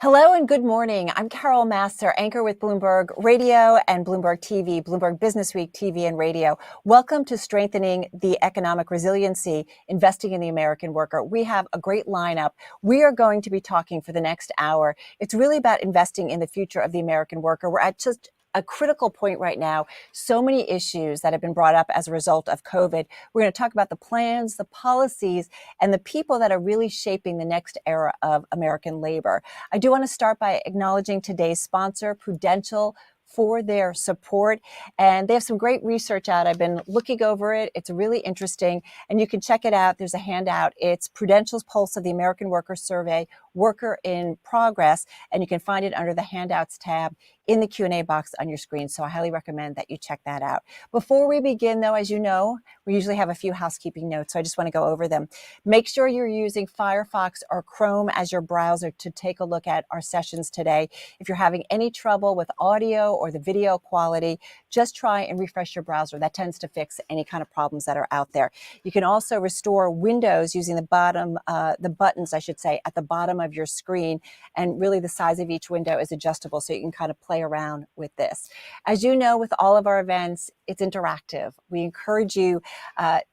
Hello and good morning. I'm Carol Master, anchor with Bloomberg Radio and Bloomberg TV, Bloomberg Business Week TV and radio. Welcome to Strengthening the Economic Resiliency, Investing in the American Worker. We have a great lineup. We are going to be talking for the next hour. It's really about investing in the future of the American worker. We're at just a critical point right now. So many issues that have been brought up as a result of COVID. We're going to talk about the plans, the policies, and the people that are really shaping the next era of American labor. I do want to start by acknowledging today's sponsor, Prudential, for their support. And they have some great research out. I've been looking over it. It's really interesting. And you can check it out. There's a handout. It's Prudential's Pulse of the American Worker Survey, Worker in Progress. And you can find it under the Handouts tab in the Q&A box on your screen. So I highly recommend that you check that out. Before we begin, though, as you know, we usually have a few housekeeping notes. So I just want to go over them. Make sure you're using Firefox or Chrome as your browser to take a look at our sessions today. If you're having any trouble with audio or the video quality, just try and refresh your browser. That tends to fix any kind of problems that are out there. You can also restore windows using the buttons, I should say, at the bottom of your screen. And really the size of each window is adjustable, so you can kind of play around with this. As you know, with all of our events, it's interactive. We encourage you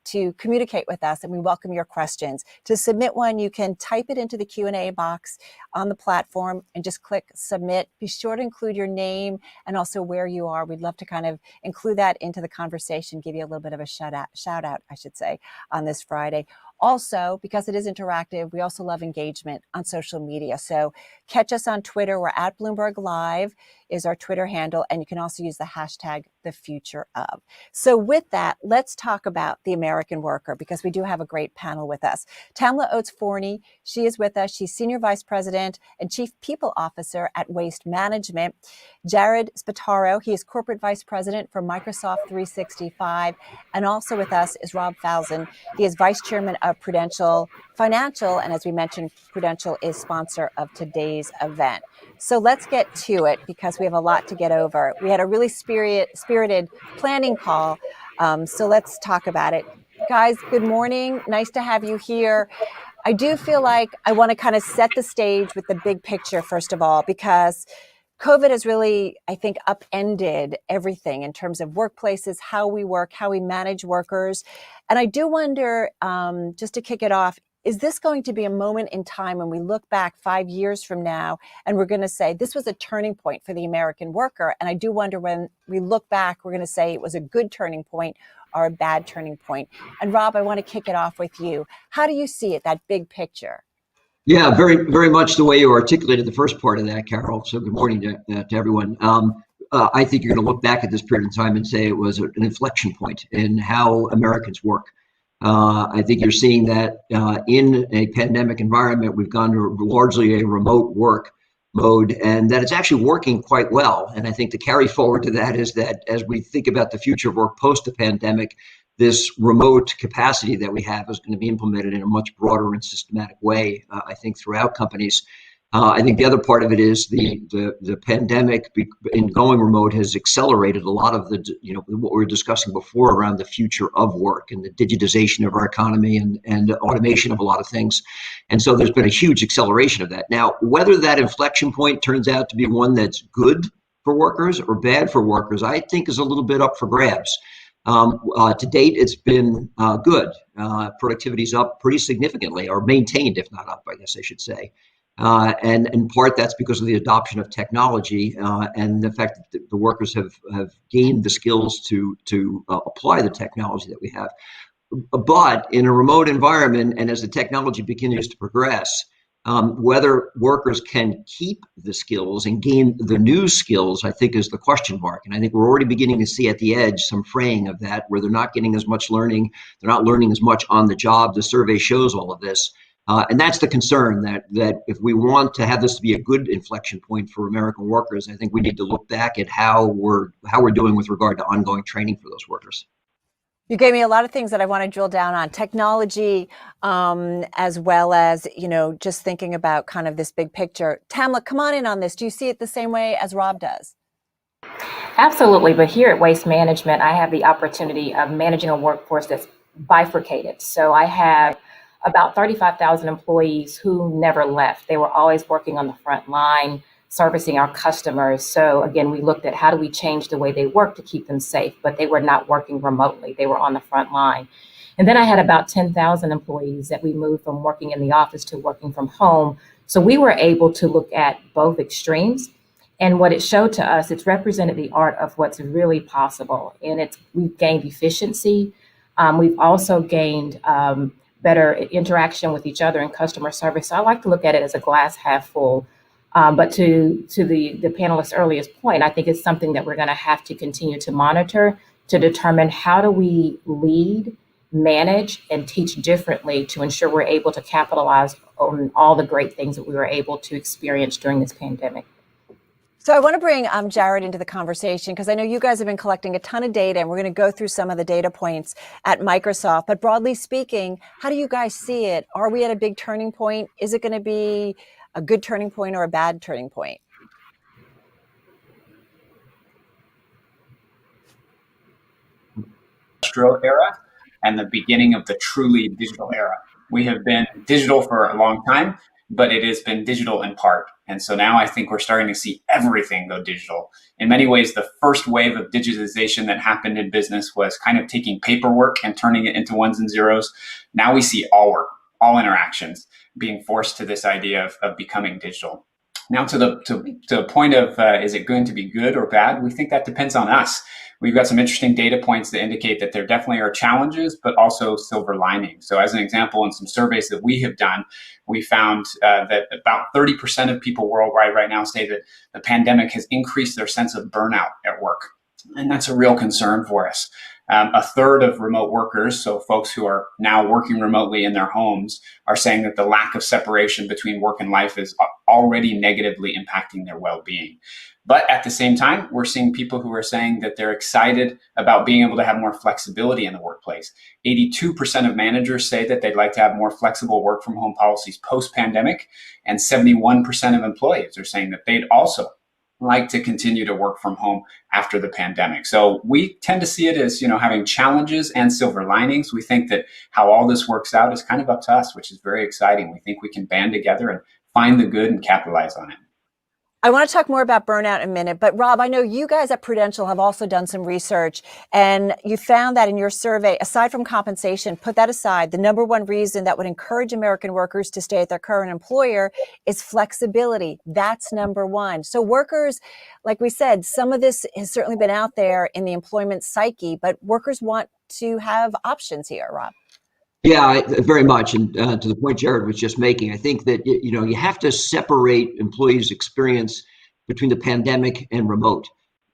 to communicate with us, and we welcome your questions. To submit one, you can type it into the Q&A box on the platform and just click submit. Be sure to include your name and also where you are. We'd love to kind of include that into the conversation, give you a little bit of a shout out, I should say, on this Friday. Also, because it is interactive, we also love engagement on social media. So catch us on Twitter. We're at Bloomberg Live is our Twitter handle. And you can also use the hashtag #TheFutureOf. So with that, let's talk about the American worker, because we do have a great panel with us. Tamla Oates-Forney, she is with us. She's Senior Vice President and Chief People Officer at Waste Management. Jared Spataro, he is Corporate Vice President for Microsoft 365. And also with us is Rob Falzon. He is Vice Chairman of Prudential Financial. And as we mentioned, Prudential is sponsor of today's event. So let's get to it, because we have a lot to get over. We had a really spirited planning call. So let's talk about it. Guys, good morning. Nice to have you here. I do feel like I want to kind of set the stage with the big picture, first of all, because COVID has really, I think, upended everything in terms of workplaces, how we work, how we manage workers. And I do wonder, just to kick it off, is this going to be a moment in time when we look back 5 years from now and we're going to say this was a turning point for the American worker? And I do wonder, when we look back, we're going to say it was a good turning point or a bad turning point. And Rob, I want to kick it off with you. How do you see it, that big picture? Yeah, very, very much the way you articulated the first part of that, Carol. So good morning to everyone. I think you're going to look back at this period of time and say it was an inflection point in how Americans work. I think you're seeing that in a pandemic environment, we've gone to largely a remote work mode, and that it's actually working quite well. And I think the carry forward to that is that as we think about the future of work post the pandemic, this remote capacity that we have is going to be implemented in a much broader and systematic way, I think, throughout companies. I think the other part of it is the pandemic in going remote has accelerated a lot of the, what we were discussing before around the future of work and the digitization of our economy and automation of a lot of things. And so there's been a huge acceleration of that. Now, whether that inflection point turns out to be one that's good for workers or bad for workers, I think is a little bit up for grabs. To date, it's been good. Productivity's up pretty significantly, or maintained, if not up, I guess I should say. And in part, that's because of the adoption of technology and the fact that the workers have gained the skills to apply the technology that we have. But in a remote environment, and as the technology continues to progress, whether workers can keep the skills and gain the new skills, I think, is the question mark. And I think we're already beginning to see at the edge some fraying of that, where they're not getting as much learning, they're not learning as much on the job. The survey shows all of this. And that's the concern, that if we want to have this to be a good inflection point for American workers, I think we need to look back at how we're doing with regard to ongoing training for those workers. You gave me a lot of things that I want to drill down on: technology, as well as, just thinking about kind of this big picture. Tamla, come on in on this. Do you see it the same way as Rob does? Absolutely. But here at Waste Management, I have the opportunity of managing a workforce that's bifurcated. So I have about 35,000 employees who never left. They were always working on the front line, servicing our customers. So again, we looked at how do we change the way they work to keep them safe, but they were not working remotely. They were on the front line. And then I had about 10,000 employees that we moved from working in the office to working from home. So we were able to look at both extremes. And what it showed to us, it's represented the art of what's really possible. And we've gained efficiency. We've also gained better interaction with each other and customer service. So I like to look at it as a glass half full. But to the panelist's earliest point, I think it's something that we're going to have to continue to monitor to determine how do we lead, manage, and teach differently to ensure we're able to capitalize on all the great things that we were able to experience during this pandemic. So I want to bring Jared into the conversation because I know you guys have been collecting a ton of data and we're going to go through some of the data points at Microsoft. But broadly speaking, how do you guys see it? Are we at a big turning point? Is it going to be a good turning point or a bad turning point? Industrial era and the beginning of the truly digital era. We have been digital for a long time, but it has been digital in part. And so now I think we're starting to see everything go digital. In many ways, the first wave of digitization that happened in business was kind of taking paperwork and turning it into ones and zeros. Now we see all work, all interactions being forced to this idea of becoming digital. Now to the point of is it going to be good or bad? We think that depends on us. We've got some interesting data points that indicate that there definitely are challenges, but also silver linings. So as an example, in some surveys that we have done, we found that about 30% of people worldwide right now say that the pandemic has increased their sense of burnout at work. And that's a real concern for us. A third of remote workers, so folks who are now working remotely in their homes, are saying that the lack of separation between work and life is already negatively impacting their well-being. But at the same time, we're seeing people who are saying that they're excited about being able to have more flexibility in the workplace. 82% of managers say that they'd like to have more flexible work from home policies post-pandemic, and 71% of employees are saying that they'd also like to continue to work from home after the pandemic. So we tend to see it as, having challenges and silver linings. We think that how all this works out is kind of up to us, which is very exciting. We think we can band together and find the good and capitalize on it. I want to talk more about burnout in a minute, but Rob, I know you guys at Prudential have also done some research and you found that in your survey, aside from compensation, put that aside, the number one reason that would encourage American workers to stay at their current employer is flexibility. That's number one. So workers, like we said, some of this has certainly been out there in the employment psyche, but workers want to have options here, Rob. Yeah, very much. And to the point Jared was just making, I think that, you have to separate employees' experience between the pandemic and remote.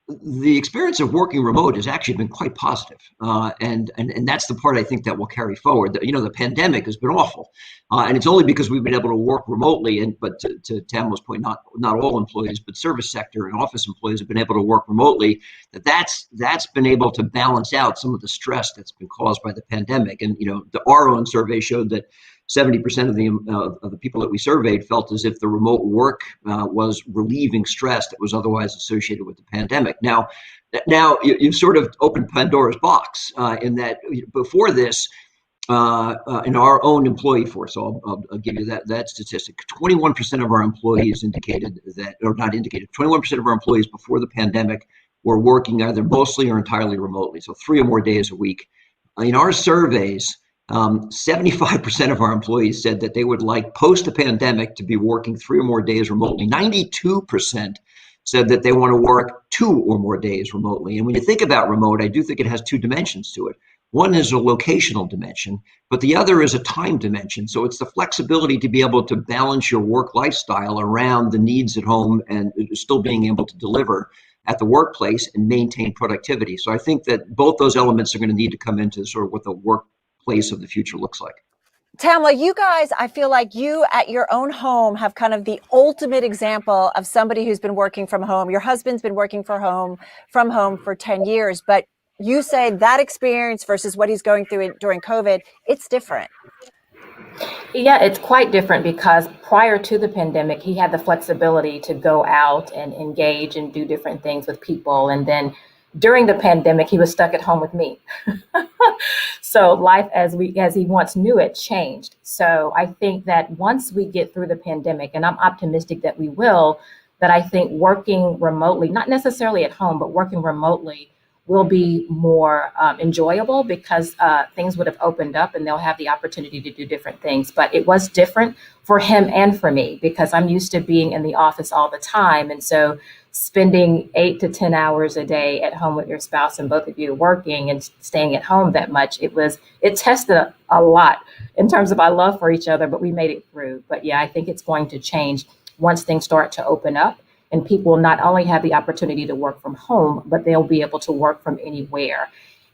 The experience of working remote has actually been quite positive. And that's the part I think that will carry forward. The pandemic has been awful. And it's only because we've been able to work remotely. But to Tamara's point, not all employees, but service sector and office employees have been able to work remotely. That's been able to balance out some of the stress that's been caused by the pandemic. And, our own survey showed that 70% of the people that we surveyed felt as if the remote work was relieving stress that was otherwise associated with the pandemic. Now you've sort of opened Pandora's box in that before this, in our own employee force, so I'll give you that statistic. 21% of our employees indicated that, or not indicated, 21% of our employees before the pandemic were working either mostly or entirely remotely, so 3 or more days a week. In our surveys, 75% of our employees said that they would like post the pandemic to be working 3 or more days remotely. 92% said that they want to work 2 or more days remotely. And when you think about remote, I do think it has 2 dimensions to it. One is a locational dimension, but the other is a time dimension. So it's the flexibility to be able to balance your work lifestyle around the needs at home and still being able to deliver at the workplace and maintain productivity. So I think that both those elements are going to need to come into sort of what the workplace of the future looks like. Tamla, you guys, I feel like you at your own home have kind of the ultimate example of somebody who's been working from home. Your husband's been working from home for 10 years, but you say that experience versus what he's going through during COVID, it's different. Yeah, it's quite different because prior to the pandemic, he had the flexibility to go out and engage and do different things with people. And then During the pandemic, he was stuck at home with me. So life as he once knew it changed. So I think that once we get through the pandemic, and I'm optimistic that we will, that I think working remotely, not necessarily at home, but working remotely will be more enjoyable because things would have opened up and they'll have the opportunity to do different things. But it was different for him and for me because I'm used to being in the office all the time. And so spending 8 to 10 hours a day at home with your spouse and both of you working and staying at home that much, it tested a lot in terms of our love for each other, but we made it through. But yeah, I think it's going to change once things start to open up and people will not only have the opportunity to work from home, but they'll be able to work from anywhere.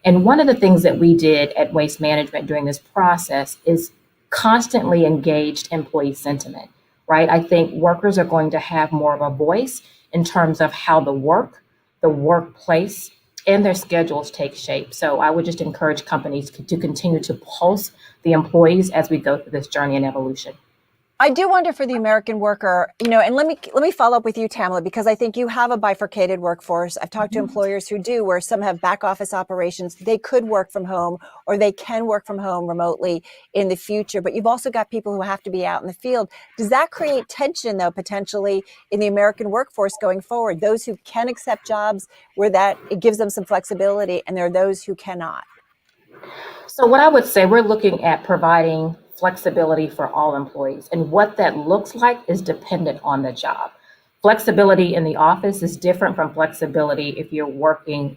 And one of the things that we did at Waste Management during this process is constantly engaged employee sentiment, right? I think workers are going to have more of a voice in terms of how the workplace, and their schedules take shape. So I would just encourage companies to continue to pulse the employees as we go through this journey and evolution. I do wonder for the American worker, and let me follow up with you, Tamala, because I think you have a bifurcated workforce. I've talked to employers who do, where some have back office operations. They could work from home or they can work from home remotely in the future. But you've also got people who have to be out in the field. Does that create tension, though, potentially in the American workforce going forward? Those who can accept jobs where it gives them some flexibility, and there are those who cannot. So what I would say, we're looking at providing flexibility for all employees. And what that looks like is dependent on the job. Flexibility in the office is different from flexibility if you're working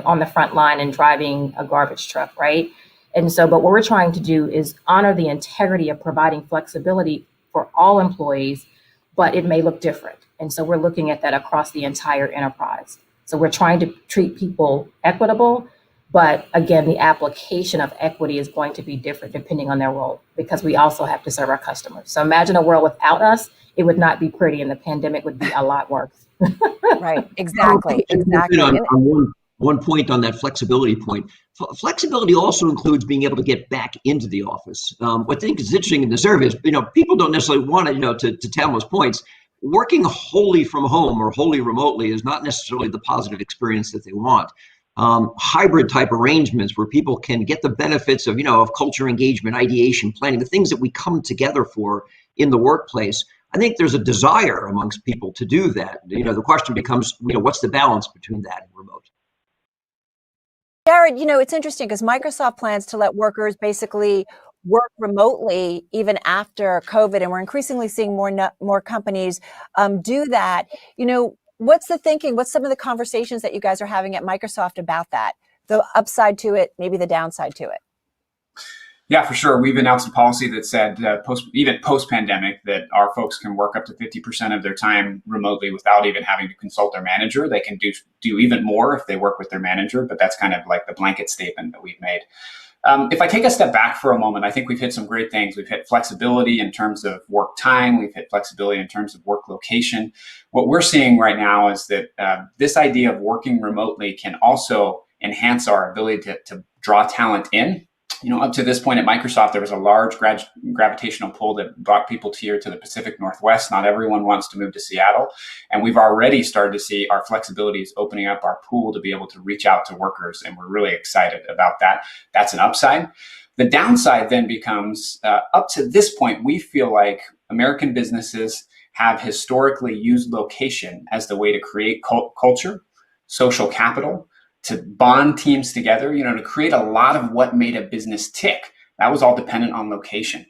on the front line and driving a garbage truck, right? And so, but what we're trying to do is honor the integrity of providing flexibility for all employees, but it may look different. And so we're looking at that across the entire enterprise. So we're trying to treat people equitable. But again, the application of equity is going to be different depending on their role, because we also have to serve our customers. So imagine a world without us, it would not be pretty, and the pandemic would be a lot worse. Right, exactly. On one point on that flexibility point, flexibility also includes being able to get back into the office. What I think is interesting in the survey is, people don't necessarily want to Tamala's points, working wholly from home or wholly remotely is not necessarily the positive experience that they want. Hybrid type arrangements where people can get the benefits of culture engagement, ideation, planning, the things that we come together for in the workplace. I think there's a desire amongst people to do that. The question becomes, what's the balance between that and remote? Jared, it's interesting because Microsoft plans to let workers basically work remotely even after COVID, and we're increasingly seeing more companies do that. What's the thinking? What's some of the conversations that you guys are having at Microsoft about that? The upside to it, maybe the downside to it. Yeah, for sure. We've announced a policy that said even post-pandemic that our folks can work up to 50% of their time remotely without even having to consult their manager. They can do even more if they work with their manager, but that's kind of like the blanket statement that we've made. If I take a step back for a moment, I think we've hit some great things. We've hit flexibility in terms of work time. We've hit flexibility in terms of work location. What we're seeing right now is that this idea of working remotely can also enhance our ability to draw talent in. Up to this point at Microsoft, there was a large gravitational pull that brought people here to the Pacific Northwest. Not everyone wants to move to Seattle. And we've already started to see our flexibility is opening up our pool to be able to reach out to workers. And we're really excited about that. That's an upside. The downside then becomes, up to this point, we feel like American businesses have historically used location as the way to create culture, social capital, to bond teams together, to create a lot of what made a business tick. That was all dependent on location.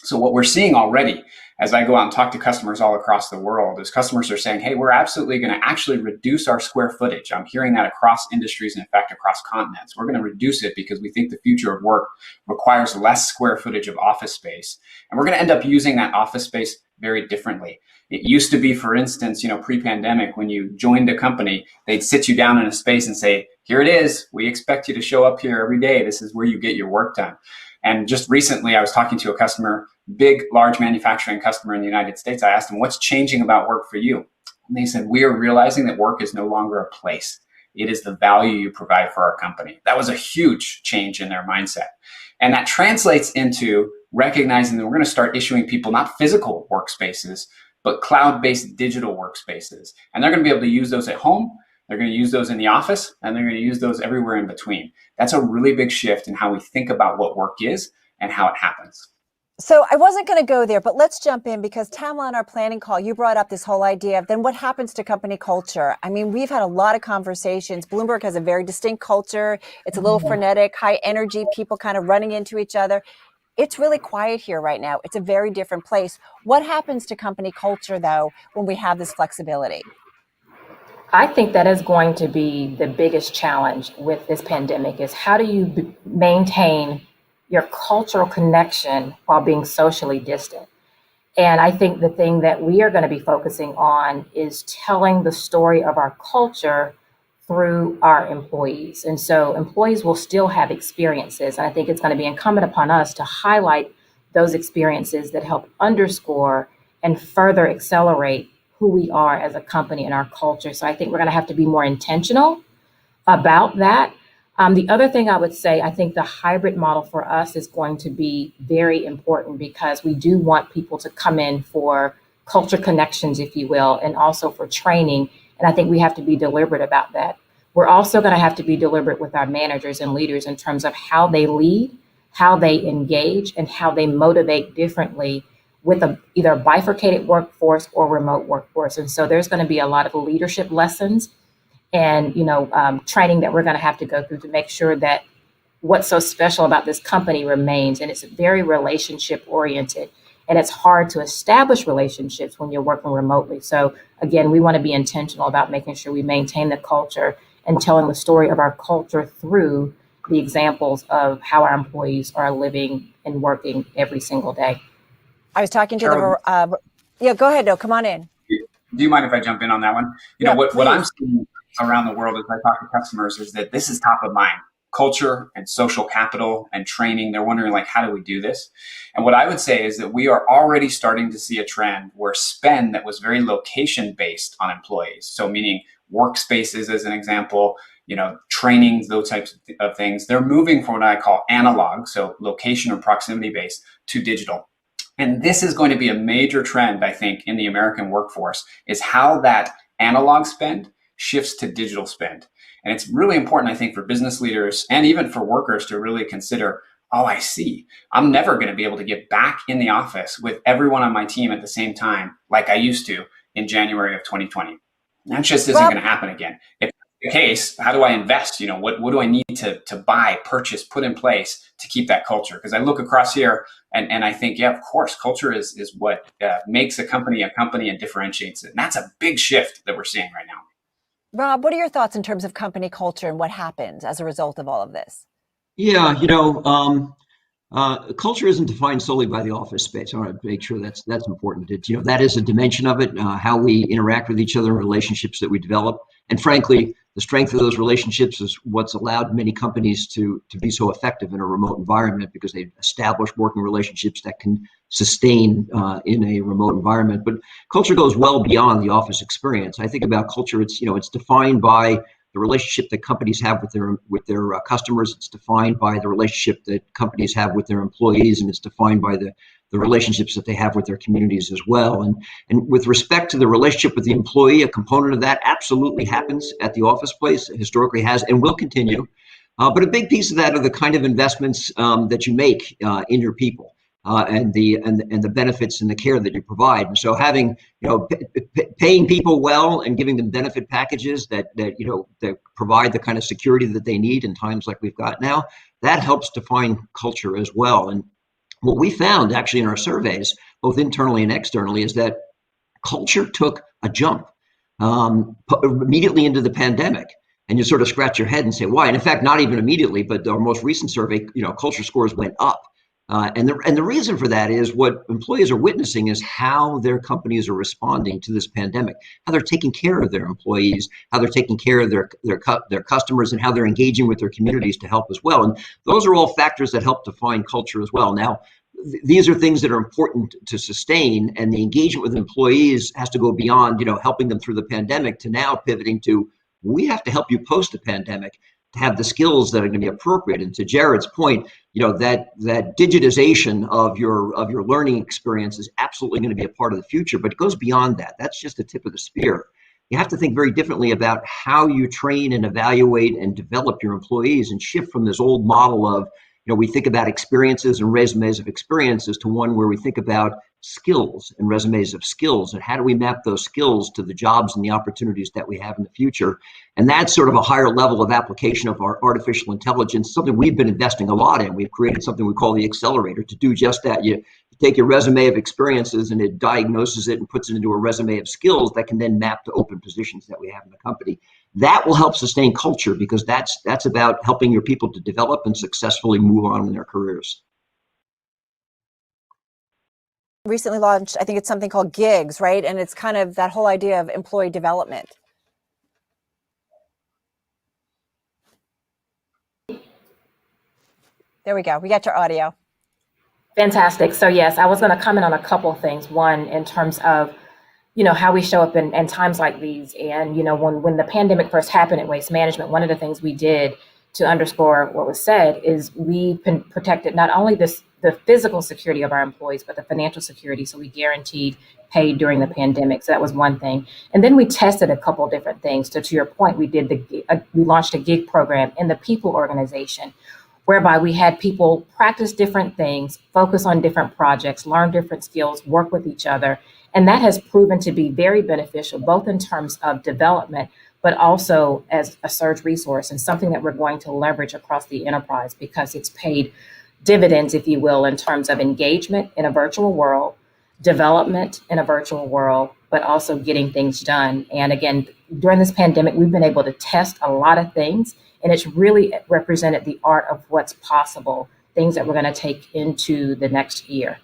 So what we're seeing already, as I go out and talk to customers all across the world, is customers are saying, hey, we're absolutely going to actually reduce our square footage. I'm hearing that across industries and in fact, across continents. We're going to reduce it because we think the future of work requires less square footage of office space. And we're going to end up using that office space very differently. It used to be, for instance, pre-pandemic, when you joined a company, they'd sit you down in a space and say, here it is. We expect you to show up here every day. This is where you get your work done. And just recently, I was talking to a customer, large manufacturing customer in the United States. I asked them, what's changing about work for you? And they said, we are realizing that work is no longer a place. It is the value you provide for our company. That was a huge change in their mindset. And that translates into recognizing that we're going to start issuing people not physical workspaces, but cloud-based digital workspaces. And they're going to be able to use those at home. They're going to use those in the office, and they're going to use those everywhere in between. That's a really big shift in how we think about what work is and how it happens. So I wasn't going to go there, but let's jump in because Tamla, on our planning call, you brought up this whole idea of then what happens to company culture. I mean, we've had a lot of conversations. Bloomberg has a very distinct culture. It's a little frenetic, high energy, people kind of running into each other. It's really quiet here right now. It's a very different place. What happens to company culture, though, when we have this flexibility? I think that is going to be the biggest challenge with this pandemic is how do you maintain your cultural connection while being socially distant? And I think the thing that we are going to be focusing on is telling the story of our culture through our employees. And so employees will still have experiences. And I think it's going to be incumbent upon us to highlight those experiences that help underscore and further accelerate who we are as a company and our culture. So I think we're going to have to be more intentional about that. The other thing I would say, I think the hybrid model for us is going to be very important because we do want people to come in for culture connections, if you will, and also for training. And I think we have to be deliberate about that. We're also going to have to be deliberate with our managers and leaders in terms of how they lead, how they engage, and how they motivate differently with either a bifurcated workforce or remote workforce. And so there's going to be a lot of leadership lessons and training that we're going to have to go through to make sure that what's so special about this company remains. And it's very relationship oriented. And it's hard to establish relationships when you're working remotely. So again, we want to be intentional about making sure we maintain the culture and telling the story of our culture through the examples of how our employees are living and working every single day. I was talking to yeah, go ahead. No, come on in. Do you mind if I jump in on that one? What I'm seeing around the world as I talk to customers is that this is top of mind. Culture and social capital and training. They're wondering, like, how do we do this? And what I would say is that we are already starting to see a trend where spend that was very location based on employees. So meaning workspaces as an example, trainings, those types of things. They're moving from what I call analog, so location or proximity based, to digital. And this is going to be a major trend, I think, in the American workforce, is how that analog spend shifts to digital spend. And it's really important, I think, for business leaders and even for workers to really consider, oh, I see. I'm never going to be able to get back in the office with everyone on my team at the same time like I used to in January of 2020. That just isn't going to happen again. If that's the case, how do I invest? What do I need to buy, purchase, put in place to keep that culture? Because I look across here and I think, yeah, of course, culture is what makes a company and differentiates it. And that's a big shift that we're seeing right now. Rob, what are your thoughts in terms of company culture and what happens as a result of all of this? Yeah, culture isn't defined solely by the office space. I want to make sure that's important. That is a dimension of it, how we interact with each other, relationships that we develop. And frankly, the strength of those relationships is what's allowed many companies to be so effective in a remote environment, because they've established working relationships that can sustain in a remote environment. But culture goes well beyond the office experience. I think about culture, it's defined by the relationship that companies have with their customers. It's defined by the relationship that companies have with their employees, and it's defined by the relationships that they have with their communities as well. And with respect to the relationship with the employee, a component of that absolutely happens at the office place, historically has, and will continue. But a big piece of that are the kind of investments that you make in your people. And the benefits and the care that you provide. And so having, paying people well and giving them benefit packages that provide the kind of security that they need in times like we've got now, that helps define culture as well. And what we found actually in our surveys, both internally and externally, is that culture took a jump immediately into the pandemic. And you sort of scratch your head and say, why? And in fact, not even immediately, but our most recent survey, culture scores went up. And the reason for that is what employees are witnessing is how their companies are responding to this pandemic, how they're taking care of their employees, how they're taking care of their customers, and how they're engaging with their communities to help as well. And those are all factors that help define culture as well. Now, these are things that are important to sustain, and the engagement with employees has to go beyond, helping them through the pandemic to now pivoting to, we have to help you post the pandemic to have the skills that are going to be appropriate. And to Jared's point, that digitization of your learning experience is absolutely going to be a part of the future, but it goes beyond that. That's just the tip of the spear. you have to think very differently about how you train and evaluate and develop your employees, and shift from this old model of, we think about experiences and resumes of experiences, to one where we think about skills and resumes of skills, and how do we map those skills to the jobs and the opportunities that we have in the future. And that's sort of a higher level of application of our artificial intelligence, something we've been investing a lot in. We've created something we call the accelerator to do just that. You take your resume of experiences and it diagnoses it and puts it into a resume of skills that can then map to open positions that we have in the company. That will help sustain culture, because that's about helping your people to develop and successfully move on in their careers. Recently launched, I think it's something called Gigs, right? And it's kind of that whole idea of employee development. There we go. We got your audio. Fantastic. So yes, I was going to comment on a couple of things. One, in terms of, how we show up in times like these. And, when the pandemic first happened at Waste Management, one of the things we did to underscore what was said is we protected not only the physical security of our employees, but the financial security. So we guaranteed pay during the pandemic. So that was one thing. And then we tested a couple of different things. So to your point, we launched a gig program in the people organization, whereby we had people practice different things, focus on different projects, learn different skills, work with each other. And that has proven to be very beneficial, both in terms of development, but also as a surge resource, and something that we're going to leverage across the enterprise, because it's paid dividends, if you will, in terms of engagement in a virtual world, development in a virtual world, but also getting things done. And again, during this pandemic, we've been able to test a lot of things, and it's really represented the art of what's possible, things that we're going to take into the next year.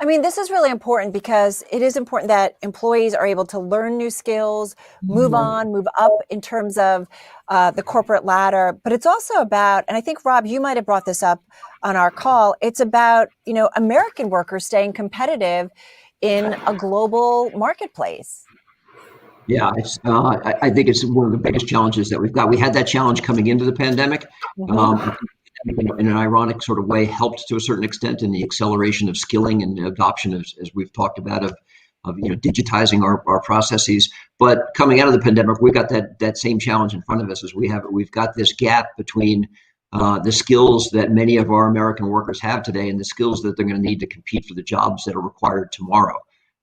I mean, this is really important, because it is important that employees are able to learn new skills, move on, move up in terms of the corporate ladder. But it's also about, and I think, Rob, you might have brought this up on our call, it's about, American workers staying competitive in a global marketplace. Yeah, I think it's one of the biggest challenges that we've got. We had that challenge coming into the pandemic. In an ironic sort of way, helped to a certain extent in the acceleration of skilling and adoption, as we've talked about, of digitizing our processes. But coming out of the pandemic, we've got that same challenge in front of us. As we've got this gap between the skills that many of our American workers have today and the skills that they're going to need to compete for the jobs that are required tomorrow.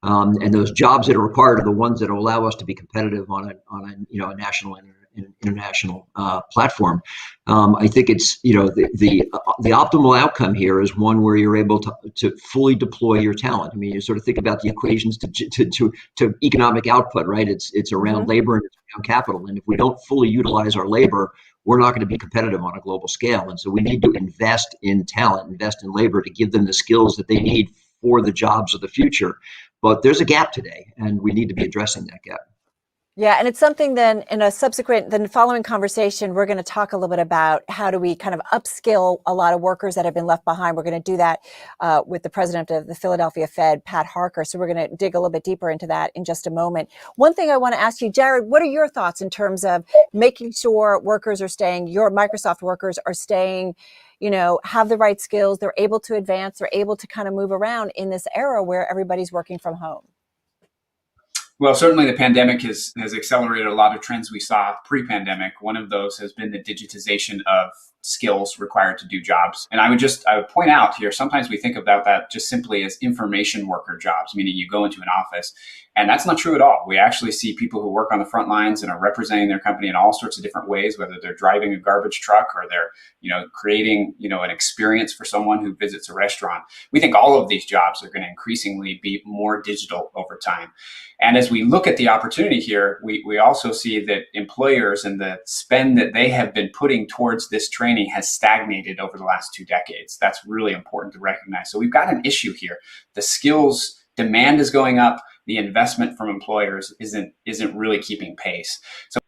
And those jobs that are required are the ones that will allow us to be competitive on a national and international platform. I think it's the optimal outcome here is one where you're able to fully deploy your talent. I mean, you sort of think about the equations to economic output, right? It's around labor and it's around capital. And if we don't fully utilize our labor, we're not going to be competitive on a global scale. And so we need to invest in talent, invest in labor to give them the skills that they need for the jobs of the future. But there's a gap today, and we need to be addressing that gap. Yeah, and it's something then in a following conversation, we're going to talk a little bit about how do we kind of upskill a lot of workers that have been left behind. We're going to do that with the president of the Philadelphia Fed, Pat Harker. So we're going to dig a little bit deeper into that in just a moment. One thing I want to ask you, Jared, what are your thoughts in terms of making sure workers are staying, your Microsoft workers are staying, have the right skills, they're able to advance, they're able to kind of move around in this era where everybody's working from home? Well, certainly the pandemic has accelerated a lot of trends we saw pre-pandemic. One of those has been the digitization of skills required to do jobs. And I would point out here, sometimes we think about that just simply as information worker jobs, meaning you go into an office, and that's not true at all. We actually see people who work on the front lines and are representing their company in all sorts of different ways, whether they're driving a garbage truck or they're, creating, an experience for someone who visits a restaurant. We think all of these jobs are going to increasingly be more digital over time. And as we look at the opportunity here, we also see that employers and the spend that they have been putting towards this training has stagnated over the last 2 decades. That's really important to recognize. So we've got an issue here. The skills demand is going up. The investment from employers isn't really keeping pace. So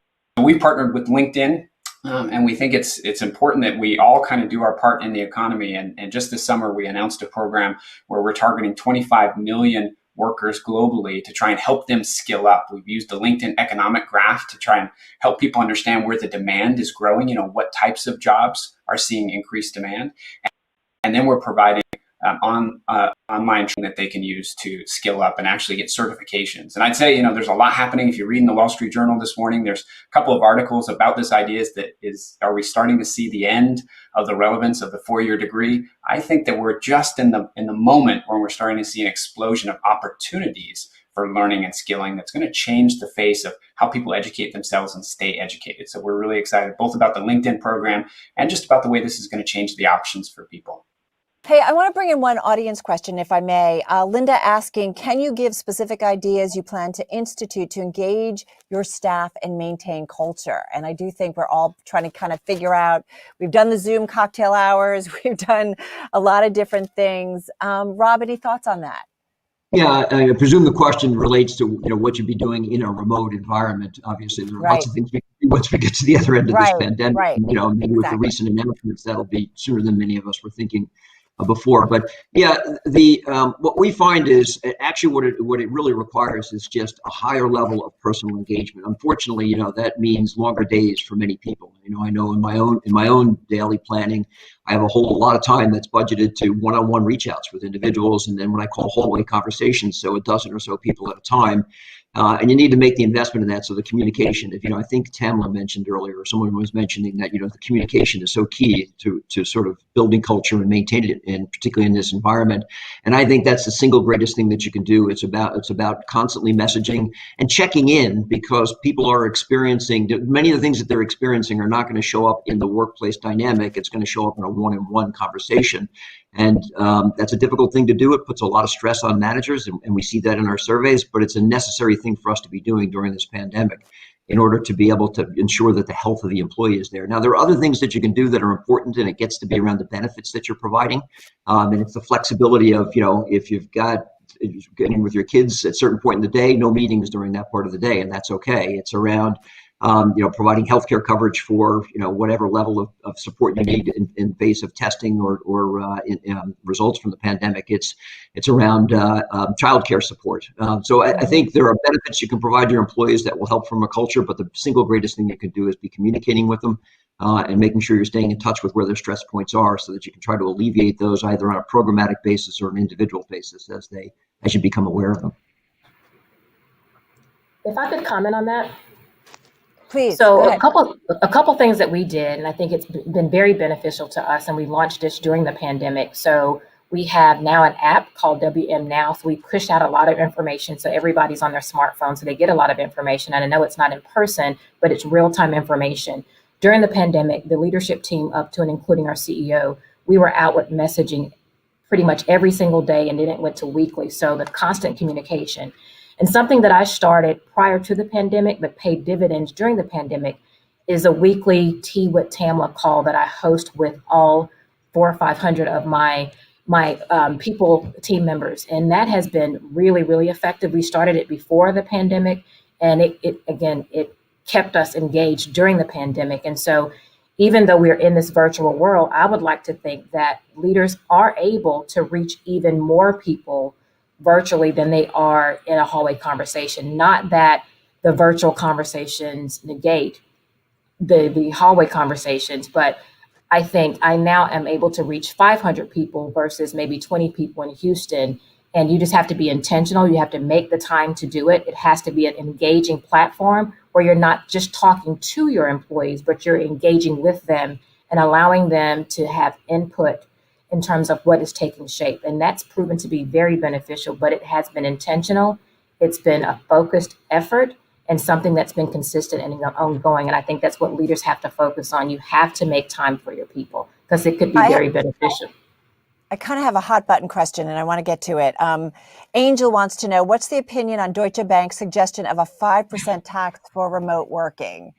we've partnered with LinkedIn. And we think it's important that we all kind of do our part in the economy. And just this summer, we announced a program where we're targeting 25 million workers globally to try and help them skill up. We've used the LinkedIn economic graph to try and help people understand where the demand is growing, what types of jobs are seeing increased demand. And then we're providing online training that they can use to skill up and actually get certifications. And I'd say, there's a lot happening. If you're reading the Wall Street Journal this morning, there's a couple of articles about this idea are we starting to see the end of the relevance of the 4-year degree? I think that we're just in the moment where we're starting to see an explosion of opportunities for learning and skilling that's going to change the face of how people educate themselves and stay educated. So we're really excited both about the LinkedIn program and just about the way this is going to change the options for people. Hey, I want to bring in one audience question, if I may. Linda asking, can you give specific ideas you plan to institute to engage your staff and maintain culture? And I do think we're all trying to kind of figure out, we've done the Zoom cocktail hours, we've done a lot of different things. Rob, any thoughts on that? Yeah, I presume the question relates to what you'd be doing in a remote environment. Obviously, there are lots of things we can do once we get to the other end of this pandemic. Right. Maybe with the recent announcements, that'll be sooner than many of us were thinking before. But yeah, what we find is actually what it really requires is just a higher level of personal engagement. Unfortunately, that means longer days for many people. I know in my own daily planning, I have a lot of time that's budgeted to one-on-one reach outs with individuals, and then what I call hallway conversations, so a dozen or so people at a time. And you need to make the investment in that. So the communication, I think Tamla mentioned earlier, or someone was mentioning that, the communication is so key to sort of building culture and maintaining it, and particularly in this environment. And I think that's the single greatest thing that you can do. It's about constantly messaging and checking in, because people are experiencing, many of the things that they're experiencing are not going to show up in the workplace dynamic. It's going to show up in a one-on-one conversation. And that's a difficult thing to do. It puts a lot of stress on managers, and we see that in our surveys, but it's a necessary thing for us to be doing during this pandemic in order to be able to ensure that the health of the employee is there. Now, there are other things that you can do that are important, and it gets to be around the benefits that you're providing. And it's the flexibility of, if you've got getting with your kids at a certain point in the day, no meetings during that part of the day, and that's okay. It's around providing healthcare coverage for whatever level of support you need in face of testing or results from the pandemic. It's around childcare support. So I think there are benefits you can provide your employees that will help from a culture, but the single greatest thing you can do is be communicating with them and making sure you're staying in touch with where their stress points are, so that you can try to alleviate those either on a programmatic basis or an individual basis as you become aware of them. If I could comment on that. Please. So a couple things that we did, and I think it's been very beneficial to us, and we launched this during the pandemic. So we have now an app called WM Now. So we push out a lot of information, so everybody's on their smartphone, so they get a lot of information. And I know it's not in person, but it's real-time information. During the pandemic, the leadership team, up to and including our CEO, we were out with messaging pretty much every single day, and then it went to weekly. So the constant communication. And something that I started prior to the pandemic, but paid dividends during the pandemic, is a weekly Tea with Tamla call that I host with all 400 or 500 of my team members. And that has been really, really effective. We started it before the pandemic, and it kept us engaged during the pandemic. And so even though we're in this virtual world, I would like to think that leaders are able to reach even more people virtually than they are in a hallway conversation. Not that the virtual conversations negate the hallway conversations, but I think I now am able to reach 500 people versus maybe 20 people in Houston. And you just have to be intentional. You have to make the time to do it. It has to be an engaging platform where you're not just talking to your employees, but you're engaging with them and allowing them to have input in terms of what is taking shape. And that's proven to be very beneficial, but it has been intentional. It's been a focused effort and something that's been consistent and ongoing. And I think that's what leaders have to focus on. You have to make time for your people, because it could be very beneficial. I kind of have a hot button question, and I want to get to it. Angel wants to know, what's the opinion on Deutsche Bank's suggestion of a 5% tax for remote working?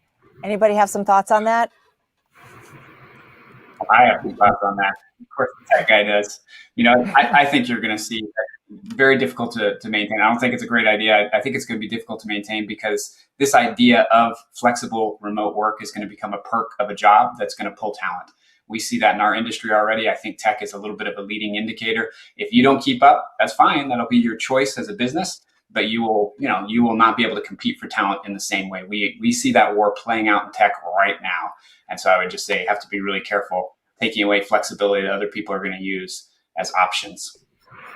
Anybody have some thoughts on that? I have some thoughts on that. Of course, the tech guy does. I think you're going to see very difficult to maintain. I don't think it's a great idea. I think it's going to be difficult to maintain, because this idea of flexible remote work is going to become a perk of a job that's going to pull talent. We see that in our industry already. I think tech is a little bit of a leading indicator. If you don't keep up, that's fine. That'll be your choice as a business, but you will not be able to compete for talent in the same way. We see that war playing out in tech right now. And so I would just say you have to be really careful taking away flexibility that other people are going to use as options.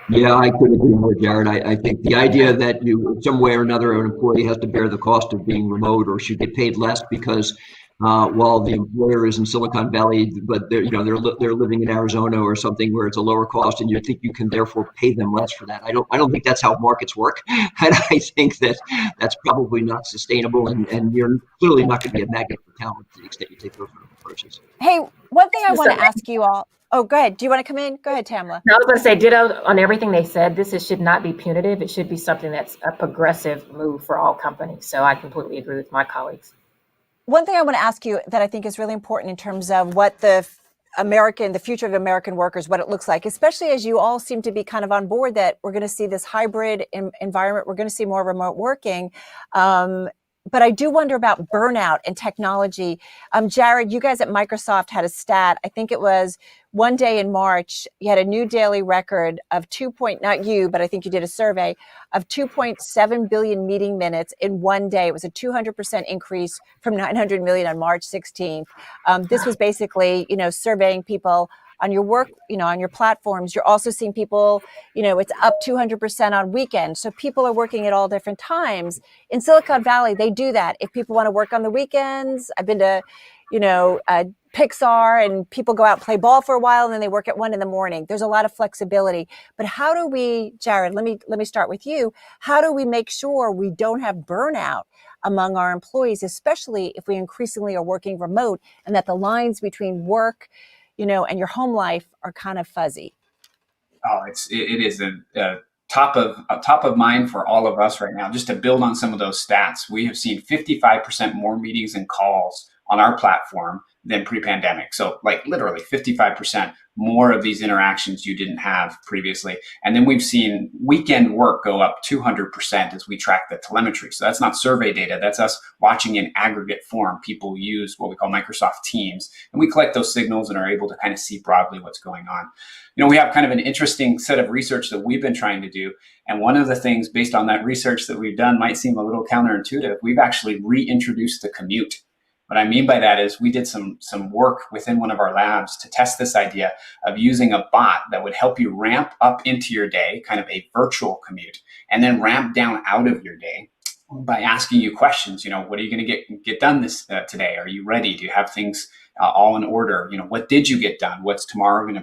Yeah, I couldn't agree more, Jared. I think the idea that you, some way or another, an employee has to bear the cost of being remote or should get paid less because while the employer is in Silicon Valley, but they're living in Arizona or something where it's a lower cost, and you think you can therefore pay them less for that. I don't think that's how markets work, and I think that that's probably not sustainable, and you're clearly not going to be a magnet for talent to the extent you take those approaches. Hey, one thing I want to ask you all. Oh, go ahead. Do you want to come in? Go ahead, Tamla. No, I was going to say, ditto on everything they said. Should not be punitive. It should be something that's a progressive move for all companies. So I completely agree with my colleagues. One thing I want to ask you that I think is really important in terms of what the future of American workers, what it looks like, especially as you all seem to be kind of on board that we're going to see this hybrid environment. We're going to see more remote working. But I do wonder about burnout and technology. Jared, you guys at Microsoft had a stat. I think it was one day in March, you had a new daily record of not you, but I think you did a survey of 2.7 billion meeting minutes in one day. It was a 200% increase from 900 million on March 16th. This was basically, surveying people on your work, on your platforms. You're also seeing people, it's up 200% on weekends. So people are working at all different times. In Silicon Valley, they do that. If people want to work on the weekends, I've been to, Pixar, and people go out and play ball for a while and then they work at 1 a.m. There's a lot of flexibility. But how do we, Jared, let me start with you. How do we make sure we don't have burnout among our employees, especially if we increasingly are working remote and that the lines between work, and your home life are kind of fuzzy? Oh, it is a top of mind for all of us right now. Just to build on some of those stats, we have seen 55% more meetings and calls on our platform than pre-pandemic. So like literally 55% more of these interactions you didn't have previously. And then we've seen weekend work go up 200% as we track the telemetry. So that's not survey data. That's us watching in aggregate form. People use what we call Microsoft Teams, and we collect those signals and are able to kind of see broadly what's going on. We have kind of an interesting set of research that we've been trying to do. And one of the things based on that research that we've done might seem a little counterintuitive. We've actually reintroduced the commute. What I mean by that is we did some work within one of our labs to test this idea of using a bot that would help you ramp up into your day, kind of a virtual commute, and then ramp down out of your day by asking you questions. What are you going to get done this today? Are you ready? Do you have things all in order? What did you get done? What's tomorrow going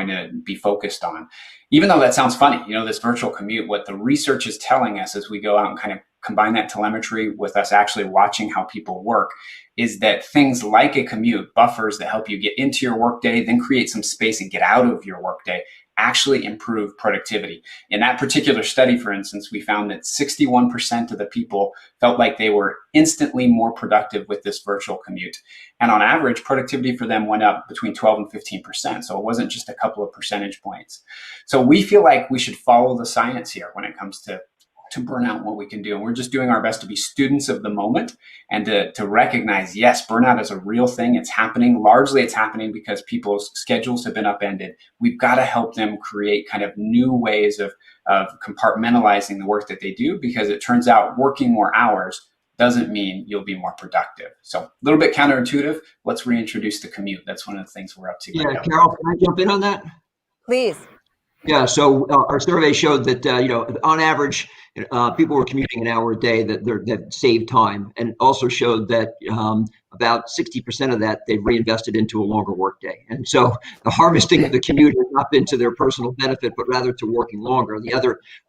to be focused on? Even though that sounds funny, this virtual commute, what the research is telling us as we go out and kind of combine that telemetry with us actually watching how people work, is that things like a commute, buffers that help you get into your workday, then create some space and get out of your workday, actually improve productivity. In that particular study, for instance, we found that 61% of the people felt like they were instantly more productive with this virtual commute. And on average, productivity for them went up between 12 and 15%. So it wasn't just a couple of percentage points. So we feel like we should follow the science here when it comes to burnout, what we can do. And we're just doing our best to be students of the moment and to recognize, yes, burnout is a real thing. It's happening. Largely, it's happening because people's schedules have been upended. We've got to help them create kind of new ways of compartmentalizing the work that they do, because it turns out working more hours doesn't mean you'll be more productive. So a little bit counterintuitive. Let's reintroduce the commute. That's one of the things we're up to. Yeah, right, Carol, can I jump in on that? Please. Yeah, so our survey showed that on average, people were commuting an hour a day that saved time, and also showed that about 60% of that they've reinvested into a longer workday. And so the harvesting of the commute has not been to their personal benefit, but rather to working longer. The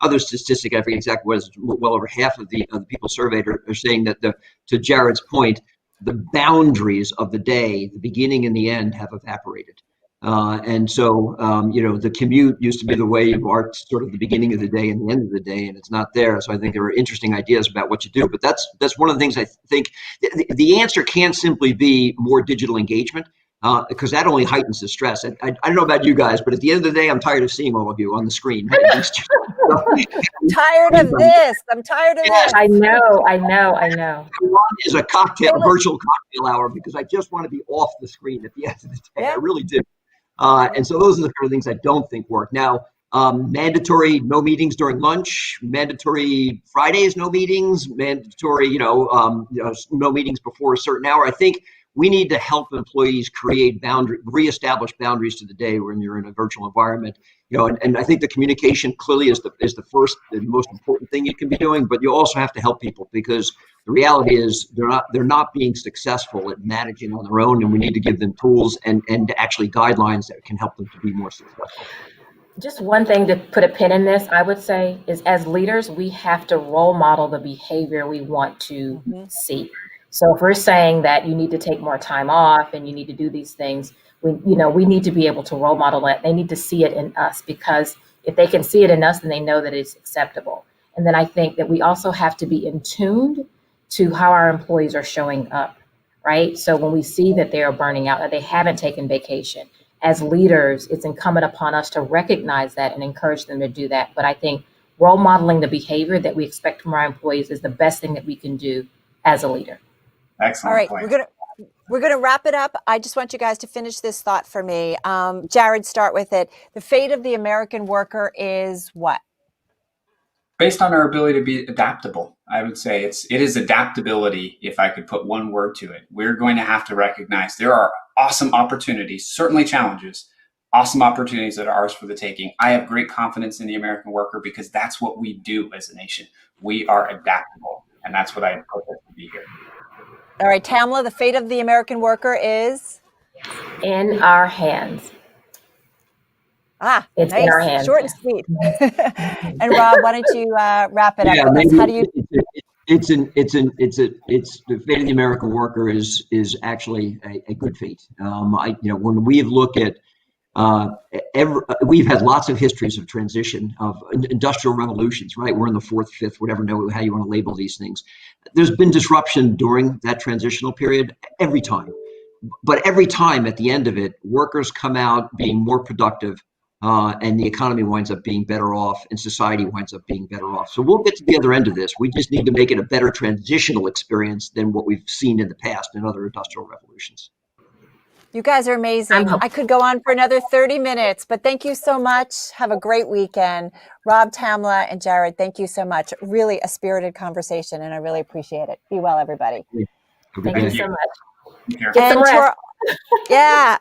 other statistic, I forget exactly what is, well over half of the people surveyed are saying that to Jared's point, the boundaries of the day, the beginning and the end, have evaporated. And so, the commute used to be the way you marked sort of the beginning of the day and the end of the day, and it's not there. So I think there are interesting ideas about what you do, but that's one of the things I think the answer can't simply be more digital engagement, because that only heightens the stress. I don't know about you guys, but at the end of the day, I'm tired of seeing all of you on the screen. I'm tired of this. I'm tired of this. I know. I want is a virtual cocktail hour, because I just want to be off the screen at the end of the day. Yeah. I really do. And so those are the kind of things I don't think work. Now, mandatory no meetings during lunch, mandatory Fridays no meetings, mandatory no meetings before a certain hour. I think we need to help employees reestablish boundaries to the day when you're in a virtual environment. And I think the communication clearly is the first and most important thing you can be doing, but you also have to help people, because the reality is they're not being successful at managing on their own, and we need to give them tools and actually guidelines that can help them to be more successful. Just one thing to put a pin in this, I would say, is as leaders, we have to role model the behavior we want to see. So if we're saying that you need to take more time off and you need to do these things, we need to be able to role model that. They need to see it in us, because if they can see it in us, then they know that it's acceptable. And then I think that we also have to be in tune to how our employees are showing up, right? So when we see that they are burning out, that they haven't taken vacation, as leaders, it's incumbent upon us to recognize that and encourage them to do that. But I think role modeling the behavior that we expect from our employees is the best thing that we can do as a leader. Excellent. All right, point. we're gonna wrap it up. I just want you guys to finish this thought for me. Jared, start with it. The fate of the American worker is what? Based on our ability to be adaptable, I would say it is adaptability. If I could put one word to it, we're going to have to recognize there are awesome opportunities, certainly challenges, awesome opportunities that are ours for the taking. I have great confidence in the American worker, because that's what we do as a nation. We are adaptable, and that's what I hope to be here. All right, Tamla, the fate of the American worker is? In our hands. It's nice. in our hands. Short and sweet. And Rob, why don't you wrap it up? Yeah, How do you? It's the fate of the American worker is actually a good fate. When we look at we've had lots of histories of transition, of industrial revolutions, right? We're in the fourth, fifth, whatever, know how you want to label these things. There's been disruption during that transitional period every time. But every time at the end of it, workers come out being more productive, and the economy winds up being better off, and society winds up being better off. So we'll get to the other end of this. We just need to make it a better transitional experience than what we've seen in the past in other industrial revolutions. You guys are amazing. I could go on for another 30 minutes, but thank you so much. Have a great weekend. Rob, Tamla, and Jared, thank you so much. Really a spirited conversation, and I really appreciate it. Be well, everybody. Thank you so much. Get some rest. Yeah,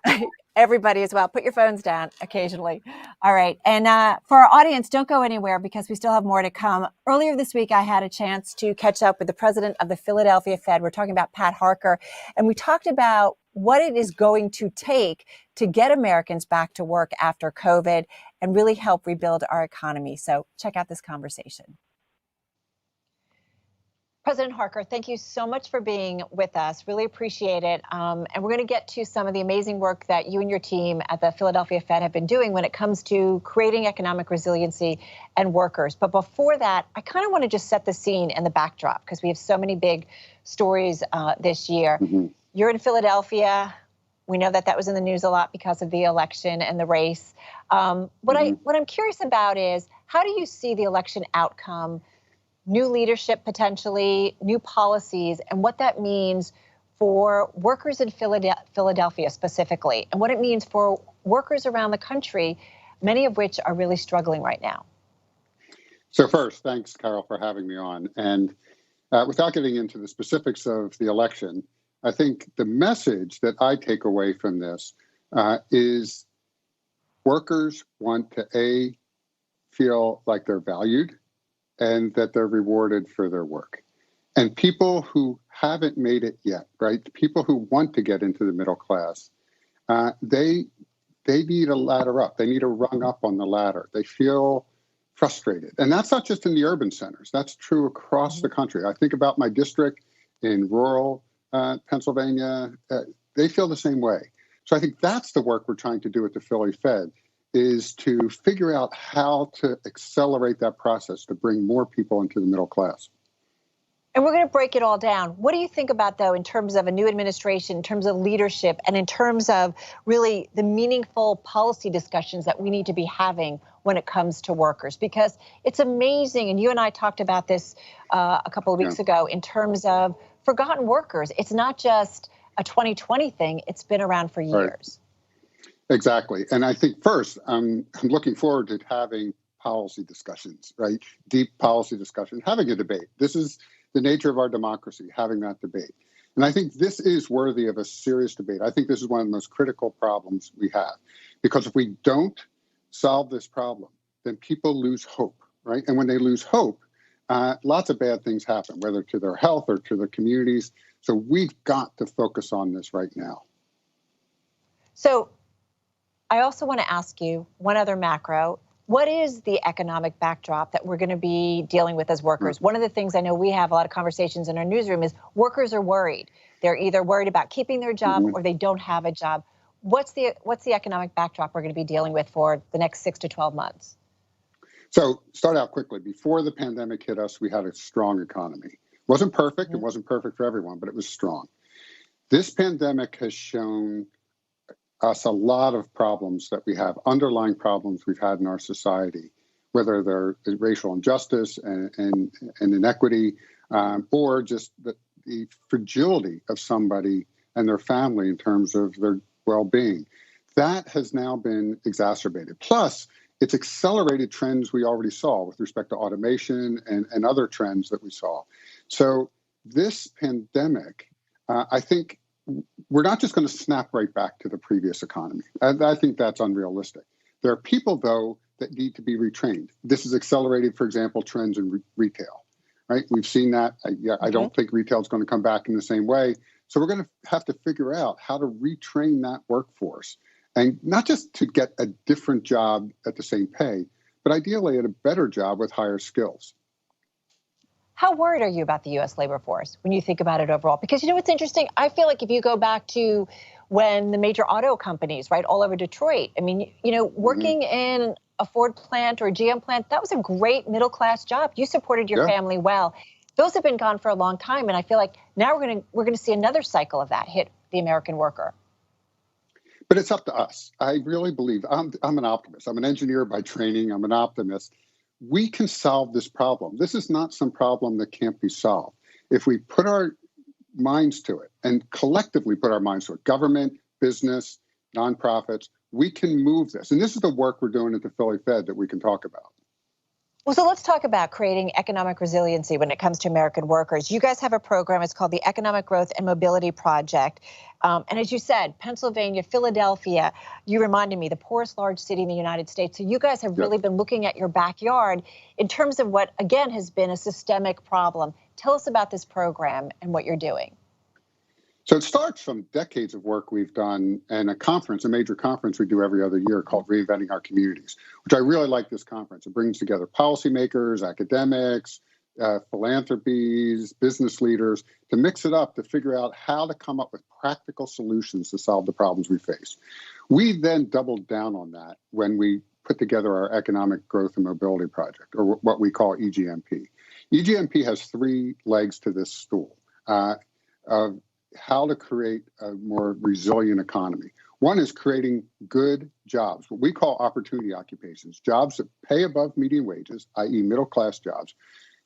everybody as well. Put your phones down occasionally. All right. And for our audience, don't go anywhere, because we still have more to come. Earlier this week, I had a chance to catch up with the president of the Philadelphia Fed. We're talking about Pat Harker, and we talked about what it is going to take to get Americans back to work after COVID and really help rebuild our economy. So check out this conversation. President Harker, thank you so much for being with us. Really appreciate it. And we're going to get to some of the amazing work that you and your team at the Philadelphia Fed have been doing when it comes to creating economic resiliency and workers. But before that, I kind of want to just set the scene and the backdrop, because we have so many big stories this year. You're in Philadelphia. We know that was in the news a lot because of the election and the race. What I'm curious about is, how do you see the election outcome, new leadership potentially, new policies, and what that means for workers in Philadelphia specifically, and what it means for workers around the country, many of which are really struggling right now? So first, thanks, Carol, for having me on. And without getting into the specifics of the election, I think the message that I take away from this is workers want to, feel like they're valued and that they're rewarded for their work. And people who haven't made it yet, right? People who want to get into the middle class, they need a ladder up. They need a rung up on the ladder. They feel frustrated. And that's not just in the urban centers. That's true across the country. I think about my district in rural Pennsylvania. They feel the same way. So I think that's the work we're trying to do at the Philly Fed, is to figure out how to accelerate that process to bring more people into the middle class. And we're going to break it all down. What do you think about, though, in terms of a new administration, in terms of leadership, and in terms of really the meaningful policy discussions that we need to be having when it comes to workers? Because it's amazing, and you and I talked about this a couple of weeks ago, in terms of forgotten workers. It's not just a 2020 thing. It's been around for years. Right. Exactly. And I think first, I'm looking forward to having policy discussions, right? Deep policy discussions, having a debate. This is the nature of our democracy, having that debate. And I think this is worthy of a serious debate. I think this is one of the most critical problems we have, because if we don't solve this problem, then people lose hope, right? And when they lose hope, lots of bad things happen, whether to their health or to their communities. So we've got to focus on this right now. So I also want to ask you one other macro. What is the economic backdrop that we're going to be dealing with as workers? One of the things I know we have a lot of conversations in our newsroom is workers are worried. They're either worried about keeping their job or they don't have a job. What's the economic backdrop we're going to be dealing with for the next 6 to 12 months? So start out quickly. Before the pandemic hit us, we had a strong economy. It wasn't perfect. It wasn't perfect for everyone, but it was strong. This pandemic has shown us a lot of problems that we have, underlying problems we've had in our society, whether they're racial injustice and inequity, or just the fragility of somebody and their family in terms of their well-being. That has now been exacerbated. Plus, it's accelerated trends we already saw with respect to automation and other trends that we saw. So this pandemic, I think, we're not just going to snap right back to the previous economy. I think that's unrealistic. There are people, though, that need to be retrained. This has accelerated, for example, trends in retail, right? We've seen that. I don't think retail is going to come back in the same way. So we're going to have to figure out how to retrain that workforce, and not just to get a different job at the same pay, but ideally at a better job with higher skills. How worried are you about the U.S. labor force when you think about it overall? Because you know what's interesting? I feel like if you go back to when the major auto companies, right, all over Detroit, I mean, you know, working in a Ford plant or a GM plant, that was a great middle-class job. You supported your family well. Those have been gone for a long time, and I feel like now we're going to see another cycle of that hit the American worker. But it's up to us. I really believe, I'm an optimist. I'm an engineer by training. I'm an optimist. We can solve this problem. This is not some problem that can't be solved. If we put our minds to it and collectively put our minds to it, government, business, nonprofits, we can move this. And this is the work we're doing at the Philly Fed that we can talk about. Well, so let's talk about creating economic resiliency when it comes to American workers. You guys have a program. It's called the Economic Growth and Mobility Project. And as you said, Pennsylvania, Philadelphia, you reminded me, the poorest large city in the United States. So you guys have really been looking at your backyard in terms of what, again, has been a systemic problem. Tell us about this program and what you're doing. So it starts from decades of work we've done and a major conference we do every other year called Reinventing Our Communities, which I really like this conference. It brings together policymakers, academics, philanthropies, business leaders to mix it up to figure out how to come up with practical solutions to solve the problems we face. We then doubled down on that when we put together our Economic Growth and Mobility Project, or what we call EGMP. EGMP has 3 legs to this stool. How to create a more resilient economy. One is creating good jobs, what we call opportunity occupations, jobs that pay above median wages, i.e. middle-class jobs,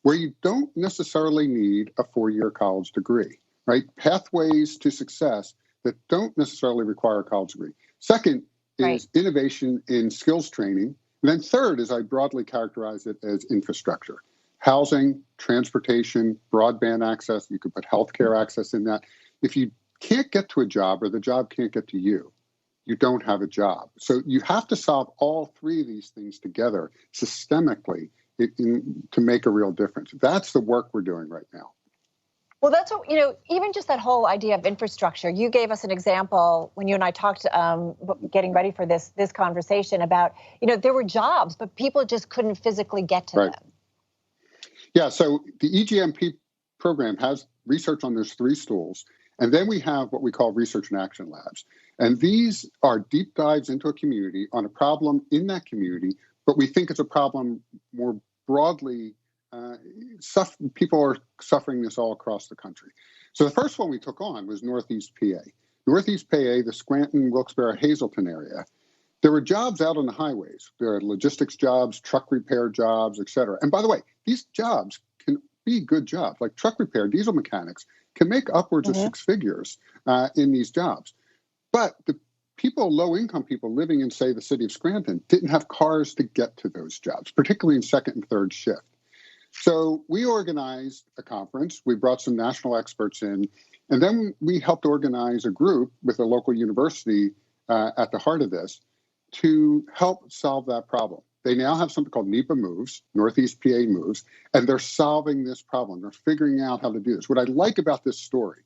where you don't necessarily need a 4-year college degree, right? Pathways to success that don't necessarily require a college degree. Second is innovation in skills training. And then third is, I broadly characterize it as infrastructure. Housing, transportation, broadband access. You could put healthcare access in that. If you can't get to a job or the job can't get to you, you don't have a job. So you have to solve all 3 of these things together systemically to make a real difference. That's the work we're doing right now. Well, that's what, you know, even just that whole idea of infrastructure. You gave us an example when you and I talked, getting ready for this conversation about, you know, there were jobs, but people just couldn't physically get to them. Yeah, so the EGMP program has research on those 3 stools. And then we have what we call research and action labs. And these are deep dives into a community on a problem in that community, but we think it's a problem more broadly. People are suffering this all across the country. So the first one we took on was Northeast PA. Northeast PA, the Scranton, Wilkes-Barre, Hazleton area. There were jobs out on the highways. There are logistics jobs, truck repair jobs, et cetera. And by the way, these jobs can be good jobs, like truck repair, diesel mechanics can make upwards of 6 figures in these jobs. But the people, low-income people living in, say, the city of Scranton, didn't have cars to get to those jobs, particularly in second and third shift. So we organized a conference. We brought some national experts in, And then we helped organize a group with a local university at the heart of this to help solve that problem. They now have something called NEPA Moves, Northeast PA Moves, and they're solving this problem. They're figuring out how to do this. What I like about this story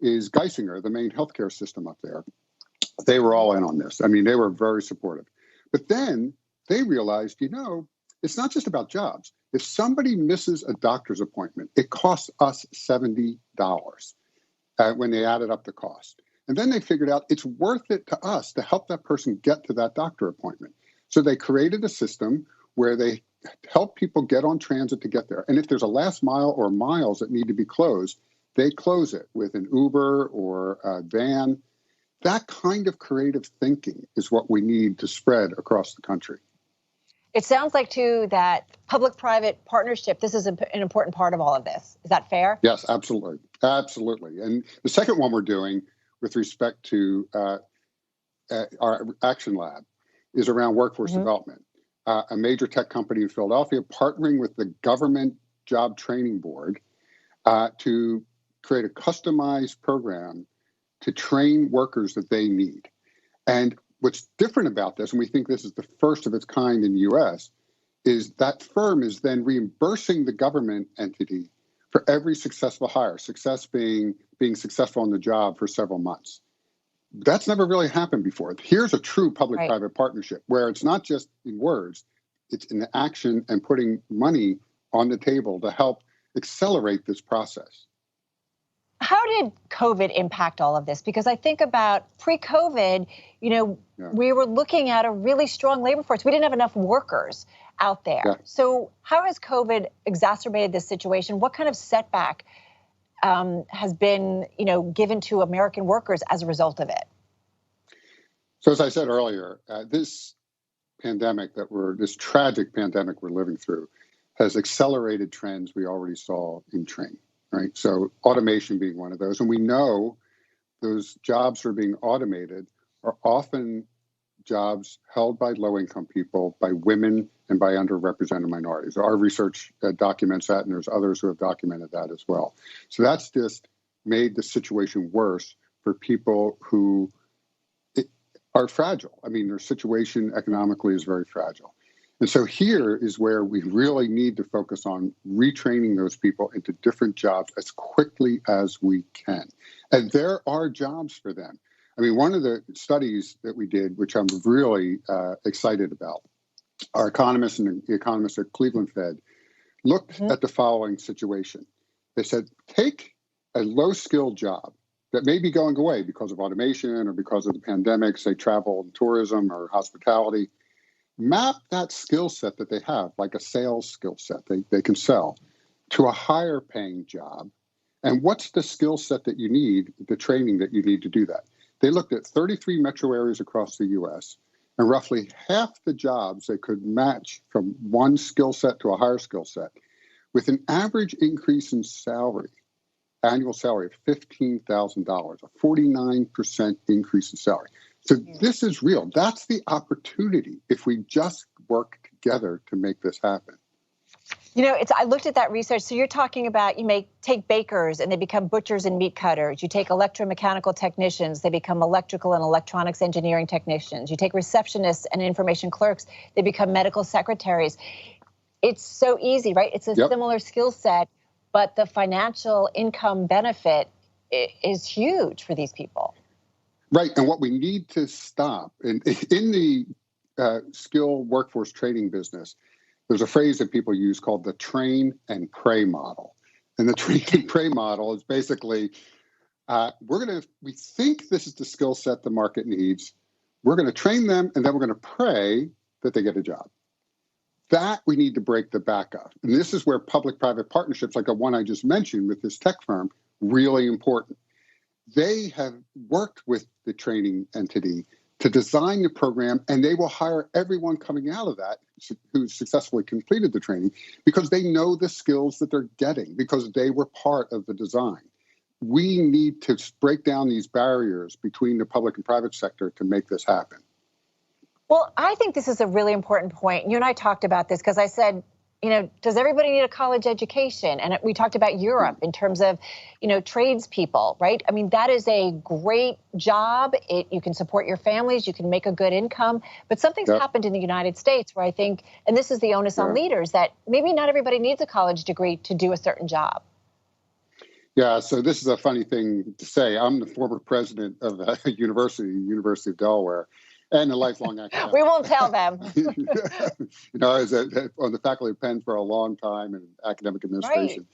is Geisinger, the main healthcare system up there, they were all in on this. I mean, they were very supportive. But then they realized, it's not just about jobs. If somebody misses a doctor's appointment, it costs us $70 when they added up the cost. And then they figured out it's worth it to us to help that person get to that doctor appointment. So they created a system where they help people get on transit to get there. And if there's a last mile or miles that need to be closed, they close it with an Uber or a van. That kind of creative thinking is what we need to spread across the country. It sounds like, too, that public-private partnership, this is an important part of all of this. Is that fair? Yes, absolutely. Absolutely. And the second one we're doing with respect to our Action Lab is around workforce development. A major tech company in Philadelphia partnering with the Government Job Training Board to create a customized program to train workers that they need. And what's different about this, and we think this is the first of its kind in the U.S., is that firm is then reimbursing the government entity for every successful hire, success being successful on the job for several months. That's never really happened before. Here's a true public-private partnership where it's not just in words, it's in the action and putting money on the table to help accelerate this process. How did COVID impact all of this? Because I think about pre-COVID, we were looking at a really strong labor force. We didn't have enough workers out there. Yeah. So how has COVID exacerbated this situation? What kind of setback has been, given to American workers as a result of it? So as I said earlier, this tragic pandemic we're living through has accelerated trends we already saw in training. Right. So automation being one of those. And we know those jobs that are being automated are often jobs held by low-income people, by women, and by underrepresented minorities. Our research documents that, and there's others who have documented that as well. So that's just made the situation worse for people who are fragile. I mean, their situation economically is very fragile. And so here is where we really need to focus on retraining those people into different jobs as quickly as we can. And there are jobs for them. I mean, one of the studies that we did, which I'm really excited about, our economists and the economists at Cleveland Fed looked at the following situation. They said, take a low-skilled job that may be going away because of automation or because of the pandemic, say travel and tourism or hospitality. Map that skill set that they have, like a sales skill set they can sell, to a higher paying job. And what's the skill set that you need, the training that you need to do that? They looked at 33 metro areas across the U.S. and roughly half the jobs they could match from one skill set to a higher skill set with an average increase in salary, annual salary of $15,000, a 49% increase in salary. So this is real. That's the opportunity if we just work together to make this happen. I looked at that research. So you're talking about, you may take bakers and they become butchers and meat cutters. You take electromechanical technicians, they become electrical and electronics engineering technicians. You take receptionists and information clerks, they become medical secretaries. It's so easy, right? It's a similar skill set, but the financial income benefit is huge for these people. Right. And what we need to stop in the skill workforce training business, there's a phrase that people use called the train and pray model. And the train and pray model is basically, we think this is the skill set the market needs. We're going to train them and then we're going to pray that they get a job. That we need to break the back of. And this is where public-private partnerships like the one I just mentioned with this tech firm, really important. They have worked with the training entity to design the program, and they will hire everyone coming out of that who successfully completed the training because they know the skills that they're getting because they were part of the design. We need to break down these barriers between the public and private sector to make this happen. Well, I think this is a really important point. You and I talked about this because I said, does everybody need a college education? And we talked about Europe in terms of, tradespeople, right? I mean, that is a great job. You can support your families, you can make a good income, but something's happened in the United States where I think, and this is the onus on leaders, that maybe not everybody needs a college degree to do a certain job. Yeah, so this is a funny thing to say. I'm the former president of the University of Delaware, and a lifelong academic. We won't tell them. I was on the faculty of Penn for a long time in academic administration.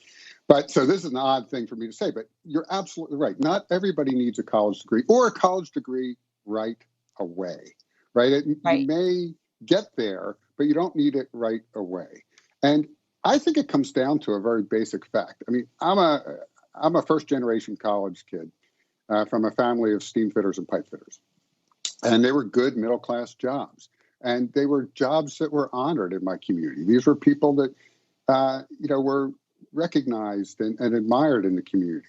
But so this is an odd thing for me to say, but you're absolutely right. Not everybody needs a college degree or a college degree right away, right? You may get there, but you don't need it right away. And I think it comes down to a very basic fact. I mean, I'm a first-generation college kid from a family of steam fitters and pipe fitters. And they were good middle-class jobs. And they were jobs that were honored in my community. These were people that, were recognized and admired in the community.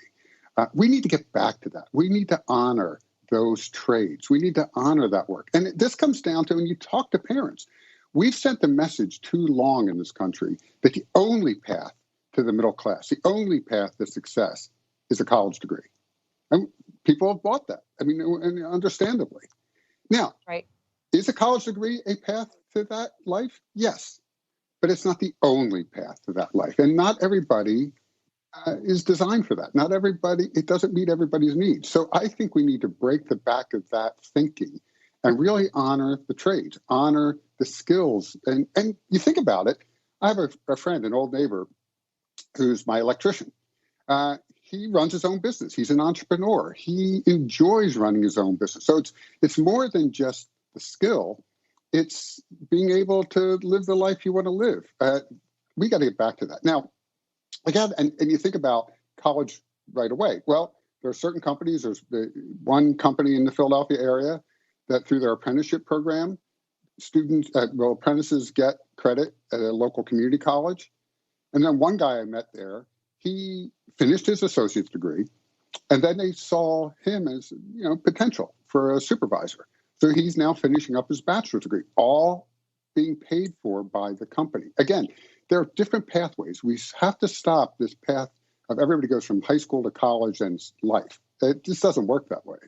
We need to get back to that. We need to honor those trades. We need to honor that work. And this comes down to when you talk to parents. We've sent the message too long in this country that the only path to the middle class, the only path to success is a college degree. And people have bought that. I mean, and understandably. Now, is a college degree a path to that life? Yes, but it's not the only path to that life. And not everybody is designed for that. Not everybody, it doesn't meet everybody's needs. So I think we need to break the back of that thinking and really honor the trades, honor the skills. And you think about it, I have a friend, an old neighbor, who's my electrician. He runs his own business. He's an entrepreneur. He enjoys running his own business. So it's more than just the skill. It's being able to live the life you want to live. We got to get back to that. Now, again, and you think about college right away. Well, there are certain companies. There's one company in the Philadelphia area that through their apprenticeship program, apprentices get credit at a local community college. And then one guy I met there, he finished his associate's degree, and then they saw him as, potential for a supervisor. So he's now finishing up his bachelor's degree, all being paid for by the company. Again, there are different pathways. We have to stop this path of everybody goes from high school to college and life. It just doesn't work that way.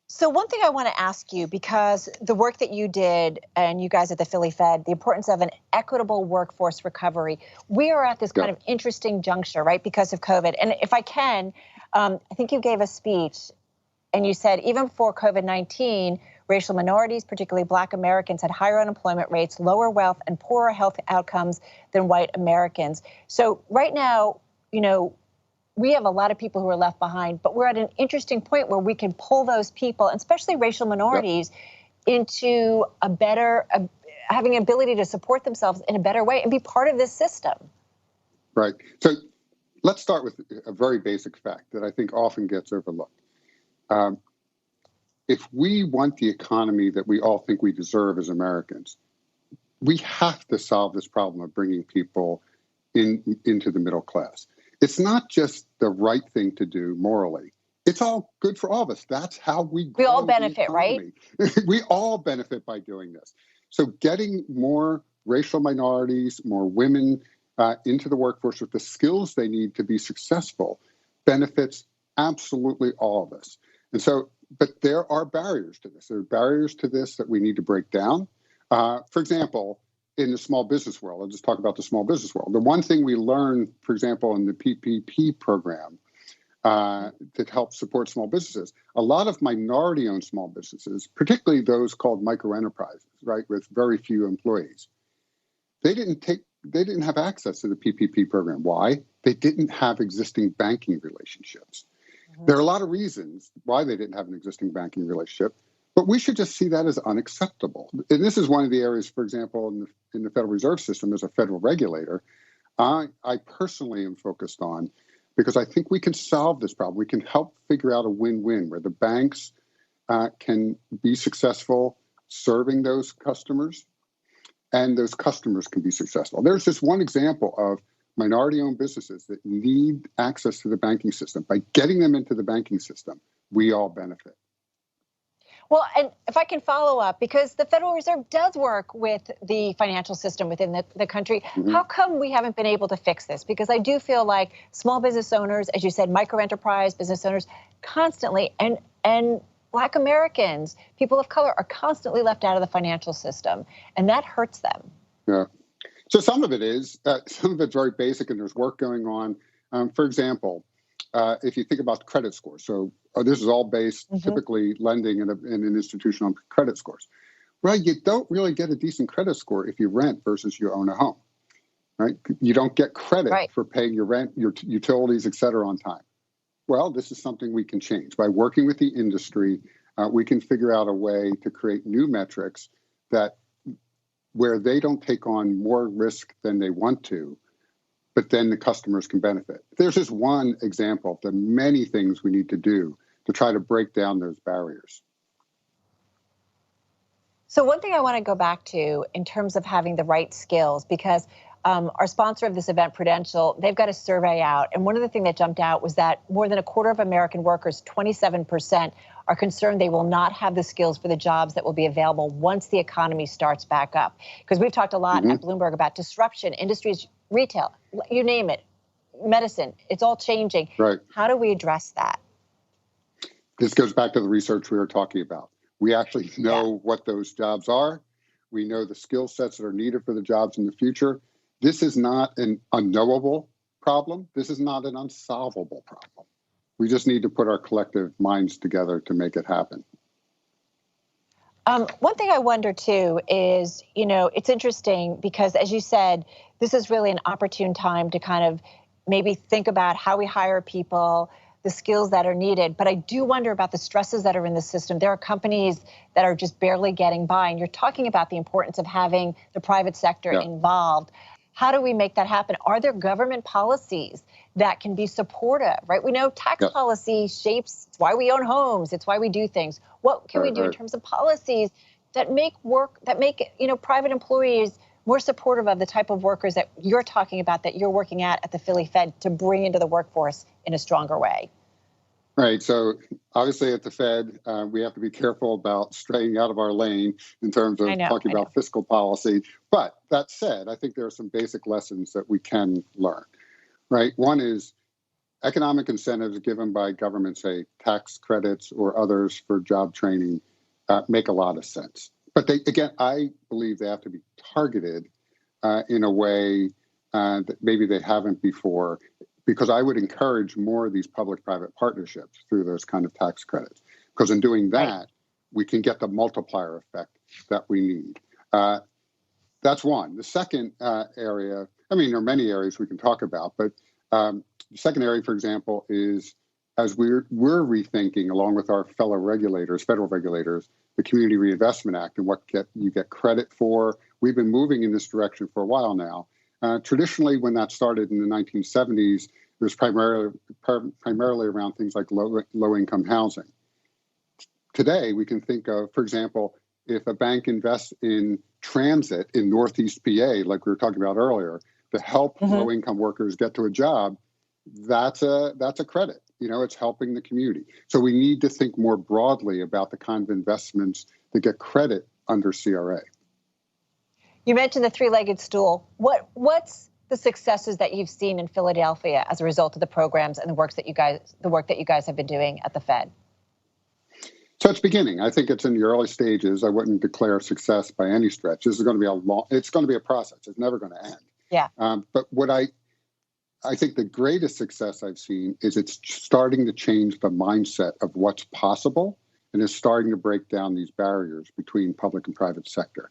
So one thing I want to ask you, because the work that you did and you guys at the Philly Fed, the importance of an equitable workforce recovery, we are at this kind of interesting juncture, right, because of COVID. And if I can, I think you gave a speech and you said even before COVID-19, racial minorities, particularly Black Americans, had higher unemployment rates, lower wealth, and poorer health outcomes than white Americans. So right now, we have a lot of people who are left behind, but we're at an interesting point where we can pull those people, and especially racial minorities, into a better, having an ability to support themselves in a better way and be part of this system. Right. So let's start with a very basic fact that I think often gets overlooked. If we want the economy that we all think we deserve as Americans, we have to solve this problem of bringing people into the middle class. It's not just the right thing to do morally. It's all good for all of us. That's how we grow. We all benefit, right? We all benefit by doing this. So getting more racial minorities, more women into the workforce with the skills they need to be successful benefits absolutely all of us. And so, but there are barriers to this. There are barriers to this that we need to break down. For example, in the small business world, I'll just talk about the small business world. The one thing we learned, for example, in the PPP program that helps support small businesses, a lot of minority-owned small businesses, particularly those called microenterprises, right, with very few employees, they didn't have access to the PPP program. Why? They didn't have existing banking relationships. Mm-hmm. There are a lot of reasons why they didn't have an existing banking relationship, but we should just see that as unacceptable. And this is one of the areas, for example, in the Federal Reserve System as a federal regulator, I personally am focused on, because I think we can solve this problem. We can help figure out a win-win where the banks can be successful serving those customers, and those customers can be successful. There's just one example of minority-owned businesses that need access to the banking system. By getting them into the banking system, we all benefit. Well, and if I can follow up, because the Federal Reserve does work with the financial system within the country, how come we haven't been able to fix this? Because I do feel like small business owners, as you said, micro enterprise business owners, constantly, and Black Americans, people of color, are constantly left out of the financial system, and that hurts them. Yeah. So some of it is, some of it's very basic, and there's work going on. For example, if you think about credit scores, so this is all based typically lending in an institution on credit scores. Right, you don't really get a decent credit score if you rent versus you own a home. Right, you don't get credit for paying your rent, your utilities, et cetera, on time. Well, this is something we can change by working with the industry. We can figure out a way to create new metrics that where they don't take on more risk than they want to, but then the customers can benefit. There's just one example of the many things we need to do to try to break down those barriers. So one thing I want to go back to in terms of having the right skills, because our sponsor of this event, Prudential, they've got a survey out. And one of the things that jumped out was that more than a quarter of American workers, 27%, are concerned they will not have the skills for the jobs that will be available once the economy starts back up. Because we've talked a lot at Bloomberg about disruption, industries, retail, you name it, medicine, it's all changing. Right. How do we address that? This goes back to the research we were talking about. We actually know what those jobs are. We know the skill sets that are needed for the jobs in the future. This is not an unknowable problem. This is not an unsolvable problem. We just need to put our collective minds together to make it happen. One thing I wonder, too, is, it's interesting because, as you said, this is really an opportune time to kind of maybe think about how we hire people, the skills that are needed. But I do wonder about the stresses that are in the system. There are companies that are just barely getting by. And you're talking about the importance of having the private sector involved. How do we make that happen? Are there government policies that can be supportive, right? We know tax policy shapes, it's why we own homes, it's why we do things. What can we do in terms of policies that make private employees more supportive of the type of workers that you're talking about, that you're working at the Philly Fed to bring into the workforce in a stronger way? Right. So obviously at the Fed, we have to be careful about straying out of our lane in terms of talking about fiscal policy. But that said, I think there are some basic lessons that we can learn. Right. One is economic incentives given by government, say tax credits or others for job training, make a lot of sense. But I believe they have to be targeted in a way that maybe they haven't before, because I would encourage more of these public-private partnerships through those kind of tax credits. Because in doing that, we can get the multiplier effect that we need. That's one. The second area, there are many areas we can talk about, but the second area, for example, is as we're rethinking, along with our fellow regulators, federal regulators, the Community Reinvestment Act and what you get credit for. We've been moving in this direction for a while now. Traditionally, when that started in the 1970s, it was primarily around things like low-income housing. Today, we can think of, for example, if a bank invests in transit in Northeast PA, like we were talking about earlier, to help low-income workers get to a job, that's a credit. It's helping the community. So we need to think more broadly about the kind of investments that get credit under CRA. You mentioned the three-legged stool. What's the successes that you've seen in Philadelphia as a result of the programs and the work that you guys have been doing at the Fed? So it's beginning. I think it's in the early stages. I wouldn't declare success by any stretch. This is going to be it's going to be a process. It's never going to end. Yeah. But what I think the greatest success I've seen is it's starting to change the mindset of what's possible, and is starting to break down these barriers between public and private sector.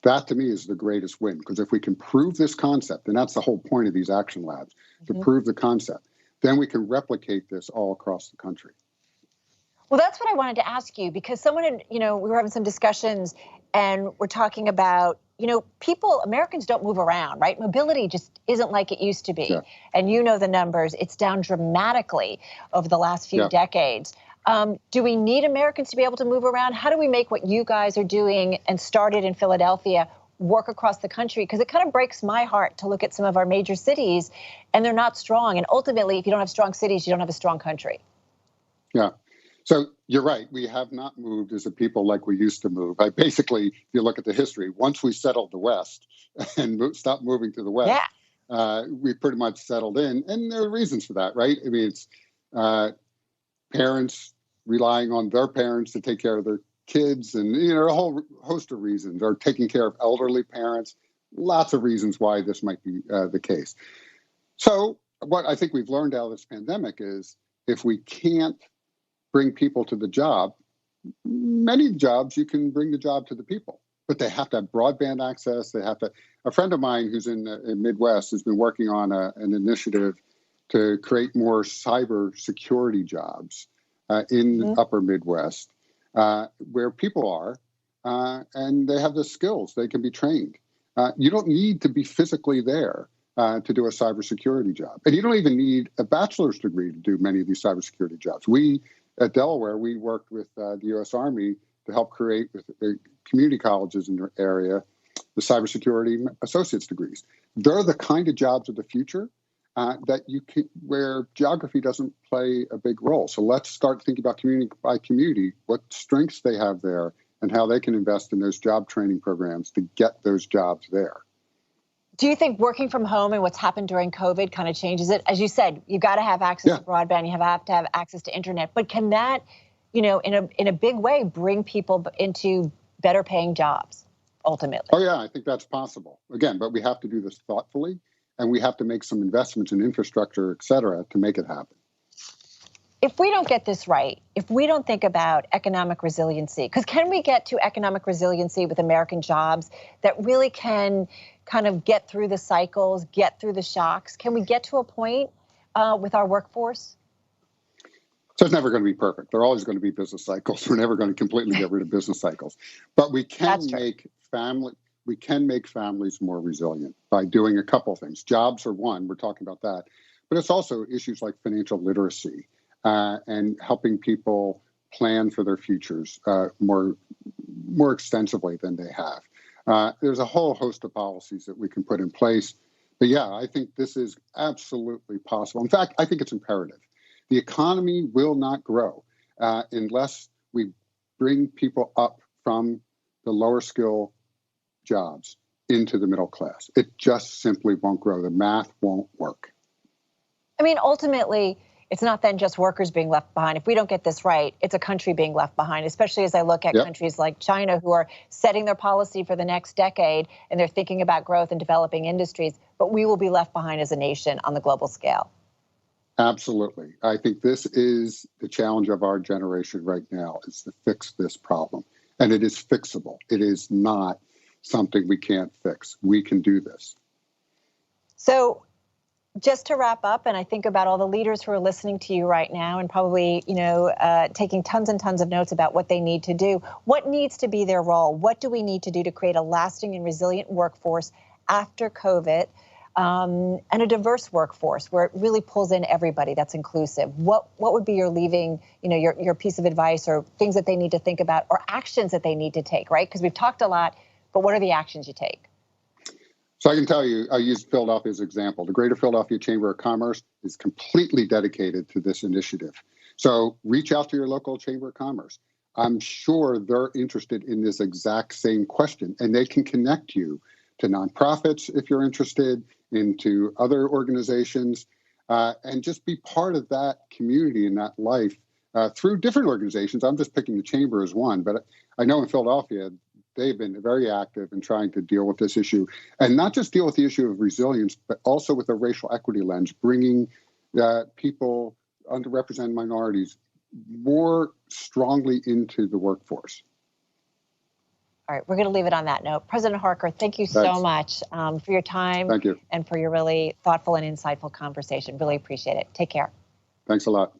That, to me, is the greatest win, because if we can prove this concept, and that's the whole point of these action labs, to prove the concept, then we can replicate this all across the country. Well, that's what I wanted to ask you, because we were having some discussions and we're talking about, Americans don't move around, right? Mobility just isn't like it used to be. Yeah. And the numbers, it's down dramatically over the last few decades. Do we need Americans to be able to move around? How do we make what you guys are doing and started in Philadelphia work across the country? Because it kind of breaks my heart to look at some of our major cities and they're not strong. And ultimately, if you don't have strong cities, you don't have a strong country. Yeah. So you're right. We have not moved as a people like we used to move. Basically, if you look at the history, once we settled the West and stopped moving to the West, we pretty much settled in. And there are reasons for that, right? I mean, it's parents relying on their parents to take care of their kids, and a whole host of reasons, or taking care of elderly parents. Lots of reasons why this might be the case. So what I think we've learned out of this pandemic is if we can't bring people to the job, many jobs you can bring the job to the people, but they have to have broadband access. They have to. A friend of mine who's in the Midwest has been working on an initiative to create more cyber security jobs in the upper Midwest, where people are, and they have the skills. They can be trained. You don't need to be physically there to do a cybersecurity job. And you don't even need a bachelor's degree to do many of these cybersecurity jobs. We, at Delaware, we worked with the U.S. Army to help create with community colleges in the area the cybersecurity associate's degrees. They're the kind of jobs of the future that you can, where geography doesn't play a big role. So let's start thinking about community by community, what strengths they have there, and how they can invest in those job training programs to get those jobs there. Do you think working from home and what's happened during COVID kind of changes it? As you said, you've got to have access to broadband, you have to have access to internet, but can that, in a big way, bring people into better paying jobs ultimately? Oh yeah, I think that's possible. Again, but we have to do this thoughtfully, and we have to make some investments in infrastructure, et cetera, to make it happen. If we don't get this right, if we don't think about economic resiliency, because can we get to economic resiliency with American jobs that really can kind of get through the cycles, get through the shocks? Can we get to a point with our workforce? So it's never going to be perfect. There are always going to be business cycles. We're never going to completely get rid of business cycles. But we can make families more resilient by doing a couple of things. Jobs are one, we're talking about that. But it's also issues like financial literacy and helping people plan for their futures more extensively than they have. There's a whole host of policies that we can put in place. But yeah, I think this is absolutely possible. In fact, I think it's imperative. The economy will not grow unless we bring people up from the lower skill jobs into the middle class. It just simply won't grow. The math won't work. I mean, ultimately, it's not then just workers being left behind. If we don't get this right, it's a country being left behind, especially as I look at countries like China who are setting their policy for the next decade, and they're thinking about growth and developing industries, but we will be left behind as a nation on the global scale. Absolutely. I think this is the challenge of our generation right now, is to fix this problem. And it is fixable. It is not something we can't fix. We can do this. So just to wrap up, and I think about all the leaders who are listening to you right now and probably, taking tons and tons of notes about what they need to do. What needs to be their role? What do we need to do to create a lasting and resilient workforce after COVID? And a diverse workforce where it really pulls in everybody, that's inclusive. What would be your your piece of advice, or things that they need to think about, or actions that they need to take, right? Because we've talked a lot, but what are the actions you take? So I can tell you, I used Philadelphia as an example. The Greater Philadelphia Chamber of Commerce is completely dedicated to this initiative. So reach out to your local Chamber of Commerce. I'm sure they're interested in this exact same question, and they can connect you to nonprofits if you're interested, into other organizations, and just be part of that community and that life through different organizations. I'm just picking the Chamber as one, but I know in Philadelphia, they've been very active in trying to deal with this issue, and not just deal with the issue of resilience, but also with a racial equity lens, bringing people, underrepresented minorities, more strongly into the workforce. All right, we're going to leave it on that note. President Harker, thank you so much for your time. Thank you. And for your really thoughtful and insightful conversation. Really appreciate it. Take care. Thanks a lot.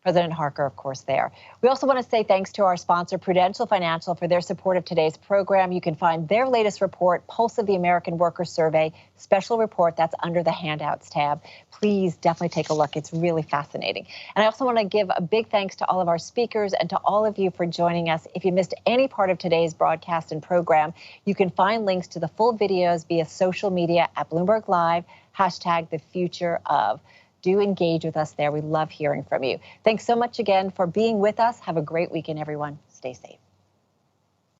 President Harker, of course, there. We also want to say thanks to our sponsor, Prudential Financial, for their support of today's program. You can find their latest report, Pulse of the American Worker Survey, special report that's under the handouts tab. Please definitely take a look. It's really fascinating. And I also want to give a big thanks to all of our speakers and to all of you for joining us. If you missed any part of today's broadcast and program, you can find links to the full videos via social media at Bloomberg Live, #TheFutureOf. do engage with us there. We love hearing from you. Thanks so much again for being with us. Have a great weekend, everyone. Stay safe.